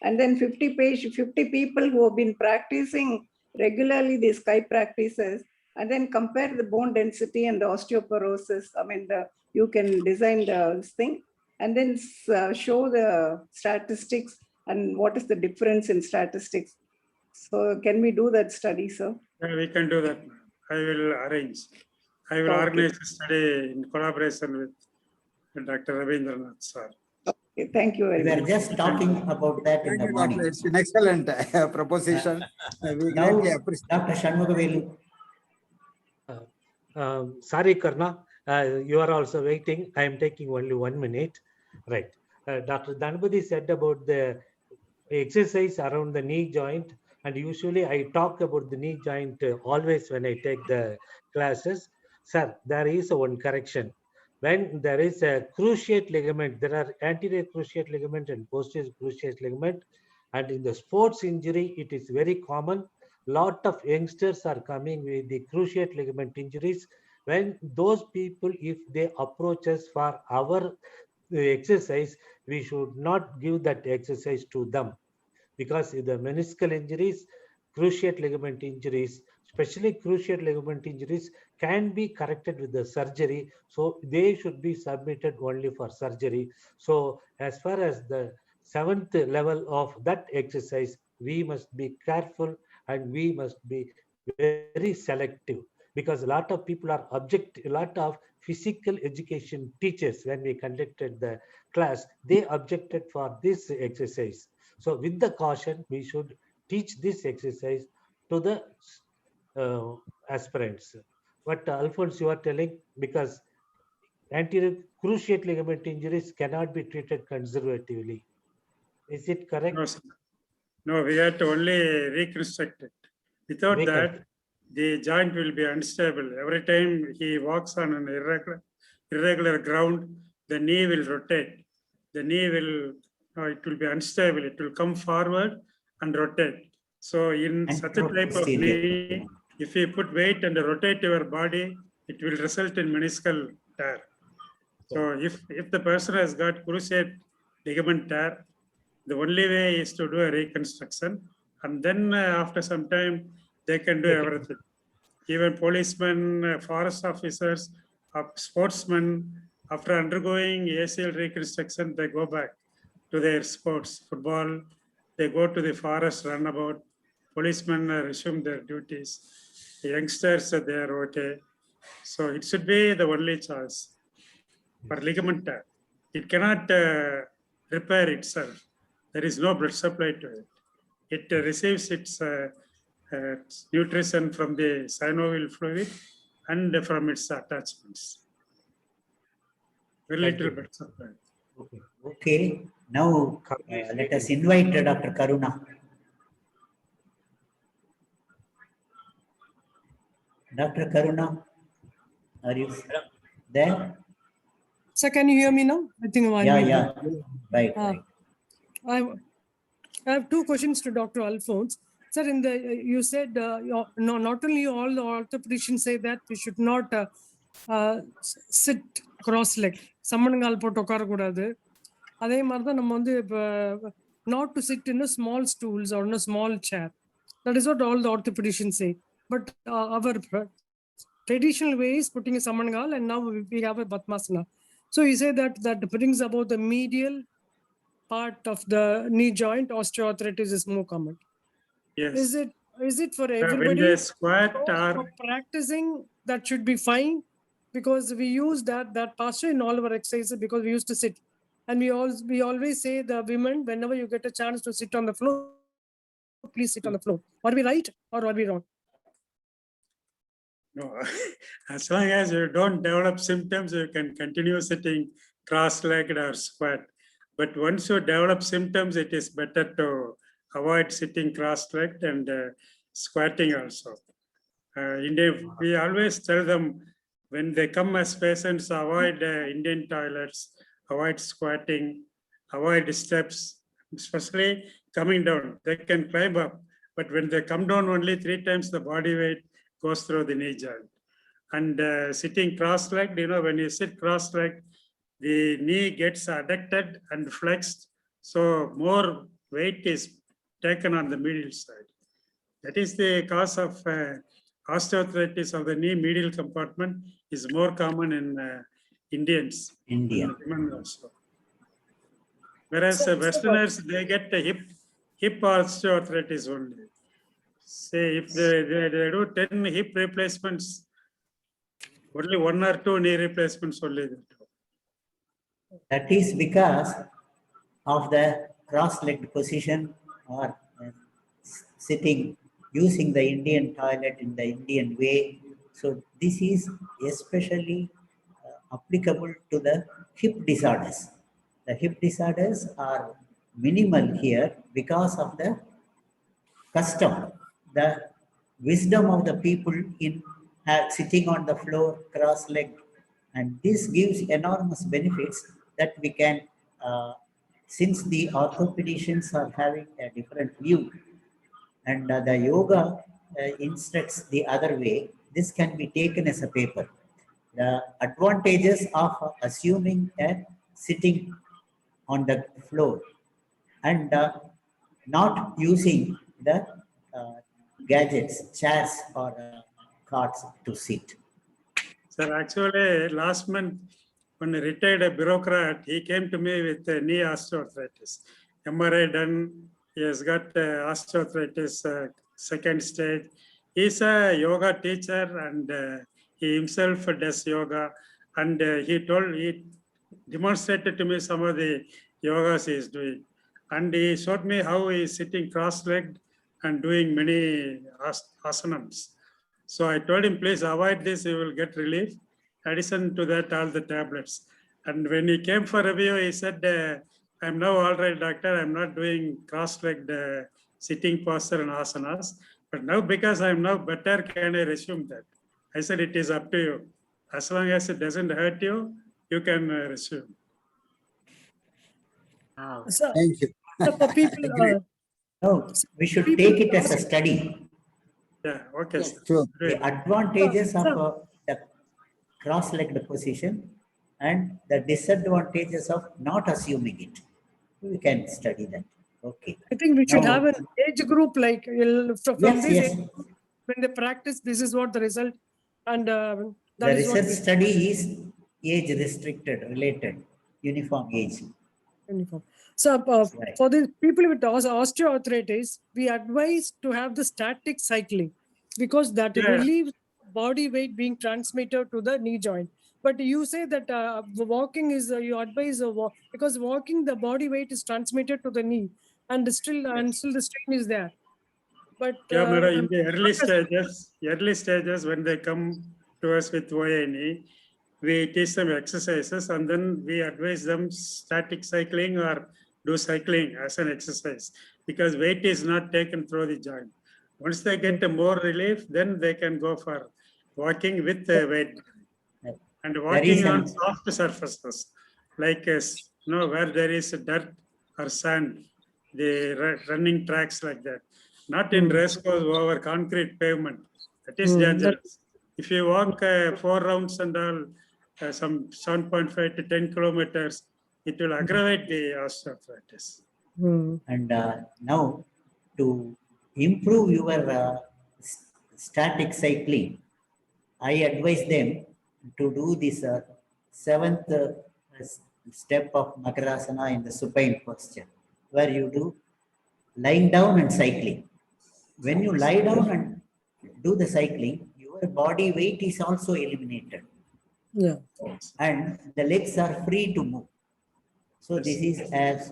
and then 50 people who have been practicing regularly these Sky practices, and then compare the bone density and the osteoporosis. I mean, you can design this thing, and then show the statistics and what is the difference in statistics. So can we do that study, sir? Yeah, we can do that. I will arrange. I will Okay. organize a study in collaboration with Dr. Ravindranath, sir. Okay, thank you very We much. were just talking about that in Thank the you, morning. doctor. It's an excellent proposition. We Now, greatly appreciate. Dr. Shanmugaveli. Sorry, Karna, you are also waiting. I am taking only 1 minute. Right. Dr. Dhanapati said about the exercise around the knee joint, and usually I talk about the knee joint always when I take the classes. Sir, there is one correction. When there is a cruciate ligament, there are anterior cruciate ligament and posterior cruciate ligament. And in the sports injury, it is very common. Lot of youngsters are coming with the cruciate ligament injuries. When those people, if they approach us for our exercise, we should not give that exercise to them, because the meniscal injuries, cruciate ligament injuries, especially cruciate ligament injuries, can be corrected with the surgery. So they should be submitted only for surgery. So as far as the 7th level of that exercise, we must be careful and we must be very selective, because a lot of people are a lot of physical education teachers, when we conducted the class, they objected for this exercise. So with the caution, we should teach this exercise to the aspirants. What Alphonse you are telling, because anterior cruciate ligament injuries cannot be treated conservatively. Is it correct? No, sir. No, we have to only reconstruct it. Without that, the joint will be unstable. Every time he walks on an irregular ground, the knee will rotate. The knee will, it will be unstable. It will come forward and rotate. So in And such a type of posterior. knee, if you put weight and rotate your body, it will result in meniscal tear. So if the person has got cruciate ligament tear, the only way is to do a reconstruction, and then after some time they can do everything. Even policemen, forest officers, sportsmen, after undergoing ACL reconstruction, they go back to their sports. Football, they go to the forest runabout. Policemen resume their duties. The youngsters, they are okay. So it should be the only choice for ligament tear. It cannot repair itself. There is no blood supply to it. It receives its nutrition from the synovial fluid and from its attachments. Very little blood supply. Okay, now let us invite Dr. Karuna. Dr. Karuna, are you there? Sir, can you hear me now? I think I'm Yeah, right. I have two questions to Dr. Alphonse. Sir, in the you said no, not only all the orthopedicians say that we should not sit cross-leg. சம்மணங்கால் போட்டு உட்காரக்கூடாது. அதே மாதிரி தான் நம்ம வந்து not to sit in a small stools or in a small chair. That is what all the orthopedicians say. But our traditional way is putting a samangal, and now we have a Padmasana. So you say that brings about the medial part of the knee joint. Osteoarthritis is more common. Yes. Is it for When everybody? they squat or For practicing, that should be fine, because we use that posture in all our exercises, because we used to sit. And we always say, the women, whenever you get a chance to sit on the floor, please sit on the floor. Are we right or are we wrong? no, as long as you don't develop symptoms, you can continue sitting cross-legged or squat. But once you develop symptoms, it is better to avoid sitting cross-legged and squatting also. We always tell them, when they come as patients, avoid Indian toilets, avoid squatting, avoid steps, especially coming down. They can climb up, but when they come down, only 3 times the body weight goes through the knee joint. And sitting cross-legged, when you sit cross-legged, the knee gets adducted and flexed, so more weight is taken on the middle side. That is the cause of osteoarthritis of the knee medial compartment is more common in Indians. India. And women also. Whereas Westerners, they get a hip osteoarthritis only. Say if they do 10 hip replacements, only 1 or 2 knee replacements only. That is because of the cross-legged position or sitting, using the Indian toilet in the Indian way. So this is especially applicable to the hip disorders. The hip disorders are minimal here because of the custom, the wisdom of the people in sitting on the floor cross-legged. And this gives enormous benefits that we can, since the orthopedicians are having a different view, and the yoga instructs the other way, this can be taken as a paper. The advantages of assuming a sitting on the floor and not using the gadgets, chairs or carts to sit. Sir, actually, last month, when a retired bureaucrat, he came to me with knee osteoarthritis. MRI done, he has got osteoarthritis 2nd stage. He's a yoga teacher and he himself does yoga. And he demonstrated to me some of the yogas he is doing. And he showed me how he is sitting cross-legged and doing many asanams. So I told him, please avoid this, you will get relief. Addition to that, all the tablets. And when he came for review, he said, I'm now all right, doctor. I'm not doing cross-legged sitting posture and asanas. But now, because I'm now better, can I resume that? I said, it is up to you. As long as it doesn't hurt you, you can resume. Wow. So, Thank you. for people, No, we should take it as a study. Yeah, okay. Yes, Sir. true. The advantages of Sir. the cross-legged position and the disadvantages of not assuming it. We can study that. Okay. I think we should Now- have an age group, like from Yes, this yes. age group, when they practice, this is what the result, and that The is what research study is age restricted, related, uniform age. uniform. So Right. for the people with osteoarthritis, we advise to have the static cycling, because that Yeah. relieves body weight being transmitted to the knee joint. But you say that walking is you advise because walking, the body weight is transmitted to the knee, and still the strain is there. But Yeah, madam, in the early stages, when they come to us with ONE, we teach them exercises and then we advise them static cycling or do cycling as an exercise, because weight is not taken through the joint. Once they get more relief, then they can go for walking with the weight and walking on soft surfaces, like where there is dirt or sand, the running tracks like that. not in race course over concrete pavement. That is dangerous. If you walk 4 rounds and all, some 7.5 to 10 kilometers, it will aggravate the osteoarthritis. And now to improve your static cycling, I advise them to do this 7th step of Makarasana in the supine posture, where you do lying down and cycling. When you lie down and do the cycling, your body weight is also eliminated. Yeah. And the legs are free to move. So this is as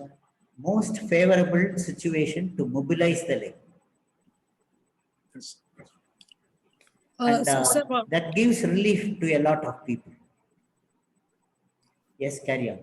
most favorable situation to mobilize the leg. And that gives relief to a lot of people. Yes, carry on.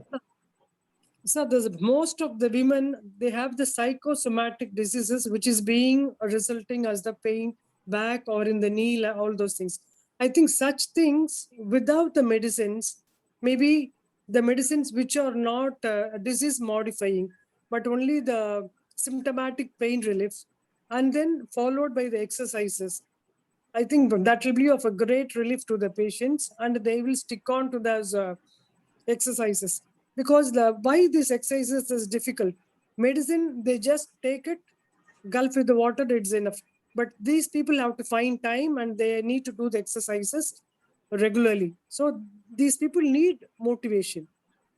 So there's most of the women, they have the psychosomatic diseases, which is being resulting as the pain back or in the knee, all those things. I think such things without the medicines, maybe the medicines which are not disease modifying, but only the symptomatic pain relief, and then followed by the exercises. I think that will be of a great relief to the patients, and they will stick on to those exercises. Because why these exercises is difficult. Medicine, they just take it, gulp with the water, it's enough. But these people have to find time and they need to do the exercises regularly. So these people need motivation.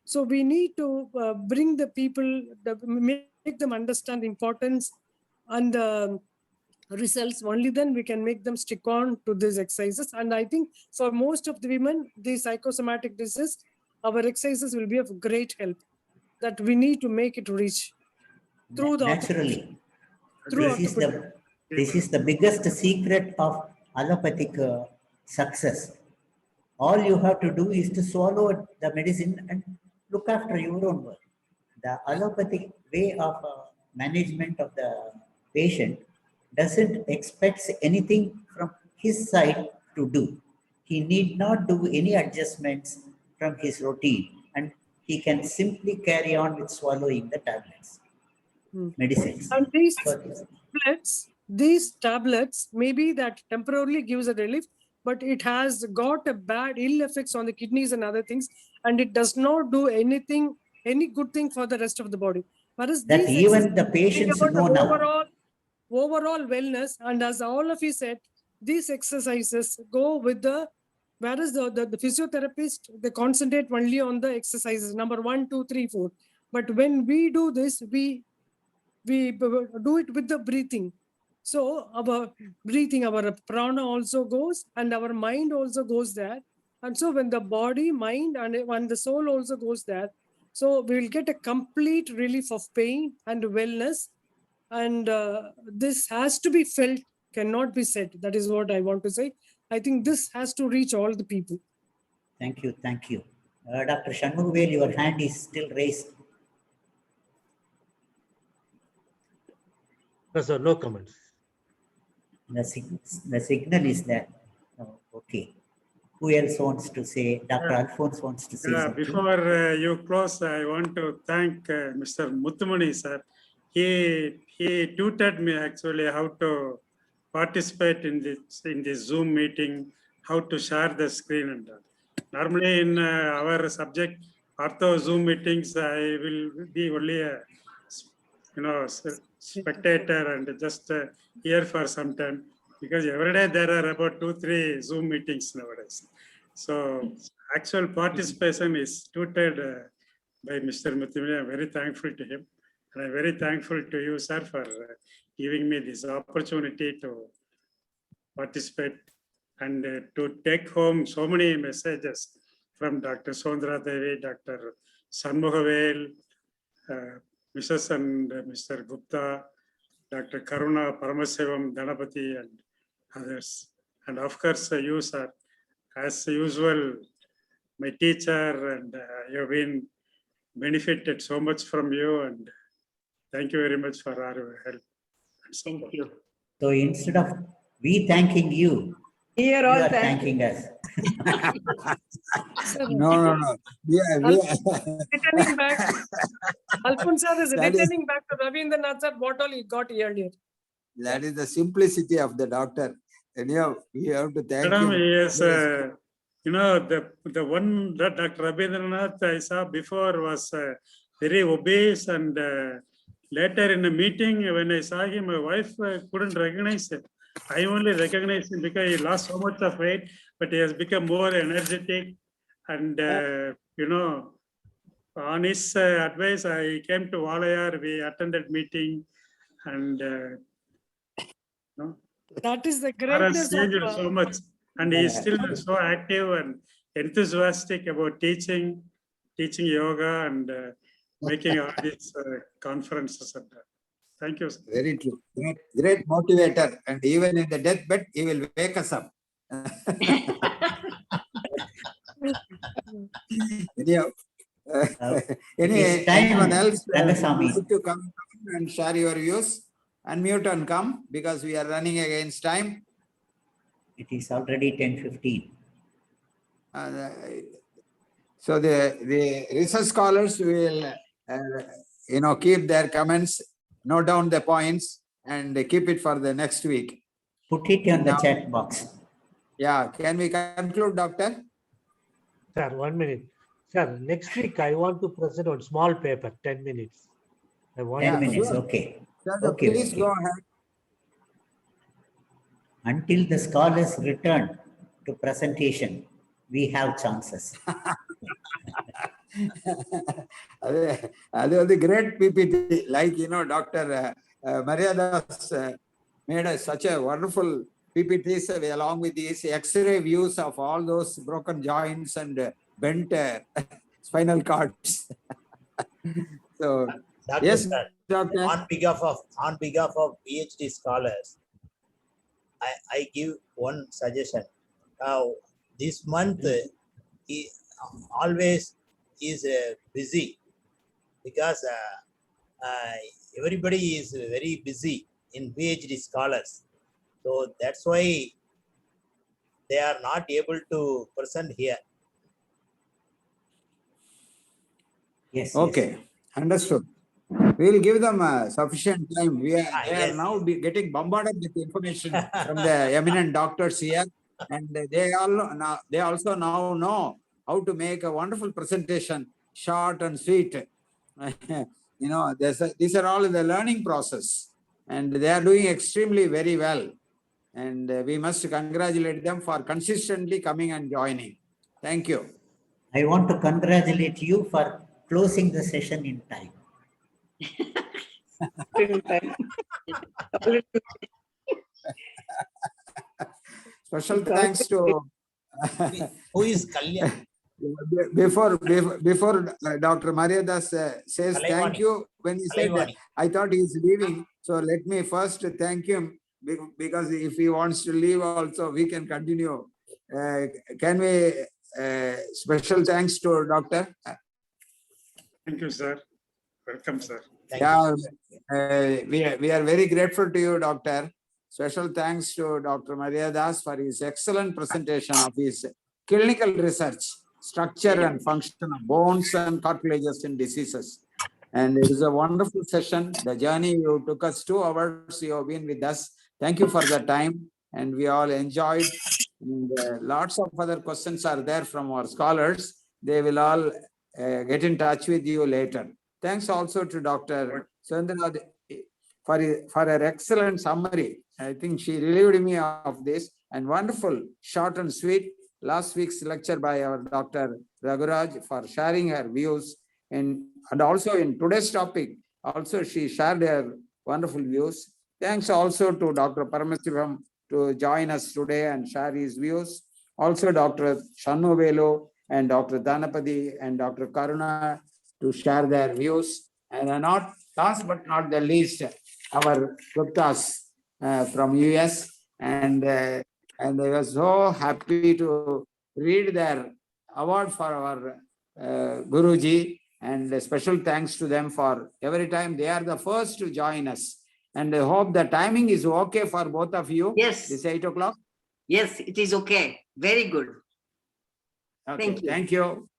So we need to bring the people, make them understand the importance and the results. Only then we can make them stick on to these exercises. And I think for most of the women, the psychosomatic disease, our exercises will be of great help, that we need to make it reach through the naturally. Through This is the biggest secret of allopathic success. All you have to do is to swallow the medicine and look after your own work. The allopathic way of management of the patient doesn't expect anything from his side to do. He need not do any adjustments from his routine, and he can simply carry on with swallowing the tablets, medicines. And these tablets, maybe that temporarily gives a relief, but it has got a bad ill effects on the kidneys and other things, and it does not do anything, any good thing for the rest of the body. Whereas that even the patients know now. Overall wellness, and as all of you said, these exercises go with the, whereas the physiotherapist, they concentrate only on the exercises, number 1, 2, 3, 4. But when we do this, we do it with the breathing. So our breathing, our prana also goes, and our mind also goes there. And so when the body, mind, and when the soul also goes there, so we will get a complete relief of pain and wellness. And this has to be felt, cannot be said. That is what I want to say. I think this has to reach all the people. Thank you. Thank you. Dr. Shanmugavel, your hand is still raised. No, sir, no comments. The signal is there. Oh, okay. Who else wants to say? Dr. Alphonse wants to say something. Before you close, I want to thank Mr. Muthamani, sir. He tutored me actually how to participate in this Zoom meeting, how to share the screen and all. Normally in our subject, ortho Zoom meetings, I will be only a spectator and just here for some time, because every day there are about 2-3 Zoom meetings nowadays. So actual participation is tutored by Mr. Muthamani. I'm very thankful to him. And I'm very thankful to you, sir, for giving me this opportunity to participate and to take home so many messages from Dr. Sondra Devi, Dr. Shanmugavel, Mrs. and Mr. Gupta, Dr. Karuna Paramasevam Dhanapati, and others. And of course, you, sir, as usual, my teacher, and you've been benefited so much from you, and thank you very much for our help. Thank you. So instead of we thanking you, you are thanking us. No. Returning back, Alphonse is returning back to Ravindranath sir, what all he got earlier. That is the simplicity of the doctor. And you have to thank Madam, him. yes, the one that Dr. Rabindranath I saw before was very obese, and later in a meeting when I saw him, my wife couldn't recognize him. I only recognized him because he lost so much of weight, but he has become more energetic. And on his advice, I came to Walayar. We attended meeting, and That is the God has greatness of changed so much, and he is still so active and enthusiastic about teaching yoga and making all these conferences. Thank you, sir. Very true. Great motivator. And even in the deathbed, he will wake us up. Anyhow, anyone else Rangasamy. like to come and share your views? Unmute and come, because we are running against time. It is already 10:15. So the research scholars will keep their comments, note down the points, and keep it for the next week. Put it in the chat box. Yeah, can we conclude, Doctor? Sir, 1 minute. Sir, next week I want to present on small paper, 10 minutes. 10 minutes, sure. okay. Sir, Okay, please okay. go ahead. Until the scholars return to presentation, we have chances. That was the great PPT, like, Dr. Mariadas made such a wonderful PPTs along with these X-ray views of all those broken joints and bent spinal cords. So, Dr. yes, Sir, Doctor. on behalf of PhD scholars, I give one suggestion. This month he always is busy because everybody is very busy in PhD scholars. So that's why they are not able to present here. Yes. Okay, yes. understood. We will give them sufficient time. They are Yes, now getting bombarded with information from the eminent doctors here, and they also now know how to make a wonderful presentation, short and sweet. These are all in the learning process, and they are doing extremely very well. And we must congratulate them for consistently coming and joining. Thank you. I want to congratulate you for closing the session in time. Special thanks to who is Kalyan? before Dr. Mariadas says Kalaivani. thank you, when he said Kalaivani. I thought he is leaving, so let me first thank him, because if he wants to leave also we can continue. Can we special thanks to Doctor? Thank you, sir. Welcome, sir. Thank Yeah, we are very grateful to you, Doctor. Special thanks to Dr. Mariadas for his excellent presentation of his clinical research, structure and function of bones and cartilages in diseases. And it is a wonderful session. The journey you took us 2 hours, you have been with us. Thank you for the time, and we all enjoyed. And, lots of other questions are there from our scholars. They will all get in touch with you later. Thanks also to Dr. Sundranath for her excellent summary. I think she relieved me of this, and wonderful, short and sweet. Last week's lecture by our Dr. Raghuraj for sharing her views, and also in today's topic, also she shared her wonderful views. Thanks also to Dr. Paramasivam to join us today and share his views. Also Dr. Shannu Velu and Dr. Dhanapati and Dr. Karuna to share their views. And not last but not the least, our Guptas from US, and they were so happy to read their award for our Guruji, and a special thanks to them for every time they are the first to join us. And I hope the timing is okay for both of you. Yes. This 8 o'clock. Yes, it is okay. Very good. Okay, Thank you. thank you.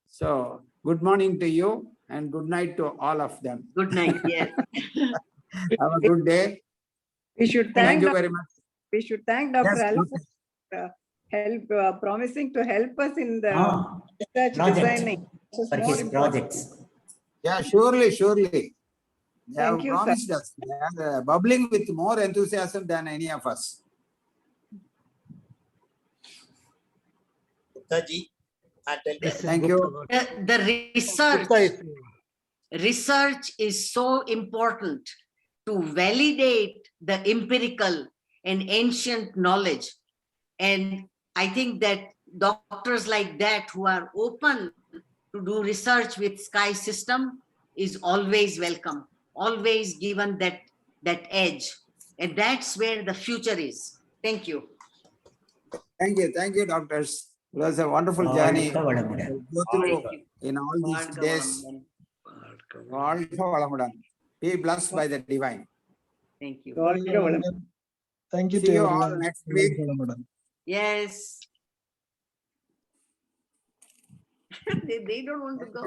So good morning to you and good night to all of them. Good night. Yes. Have a good day. We should Thank thank, you very much. we should thank Dr. Yes, Alphonse for promising to help us in the research project designing. which is for more his important. projects. Yeah, surely, surely. They have Thank you, sir. promised us. They are bubbling with more enthusiasm than any of us. Guptaji, tell me. Mrs. Thank Gupta you. got- The research, Gupta is- research is so important to validate the empirical and ancient knowledge. And I think that doctors like that who are open to do research with sky system is always welcome, always given that edge. And that's where the future is. Thank you. Thank you, doctors. It was a wonderful journey. வாழ்க வளமுடன். to go through in all these days. வாழ்க வளமுடன். Be blessed by the divine. Thank you. Thank you See to you all everyone. next week. Yes. they don't want to go.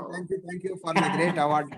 Thank you for the great award.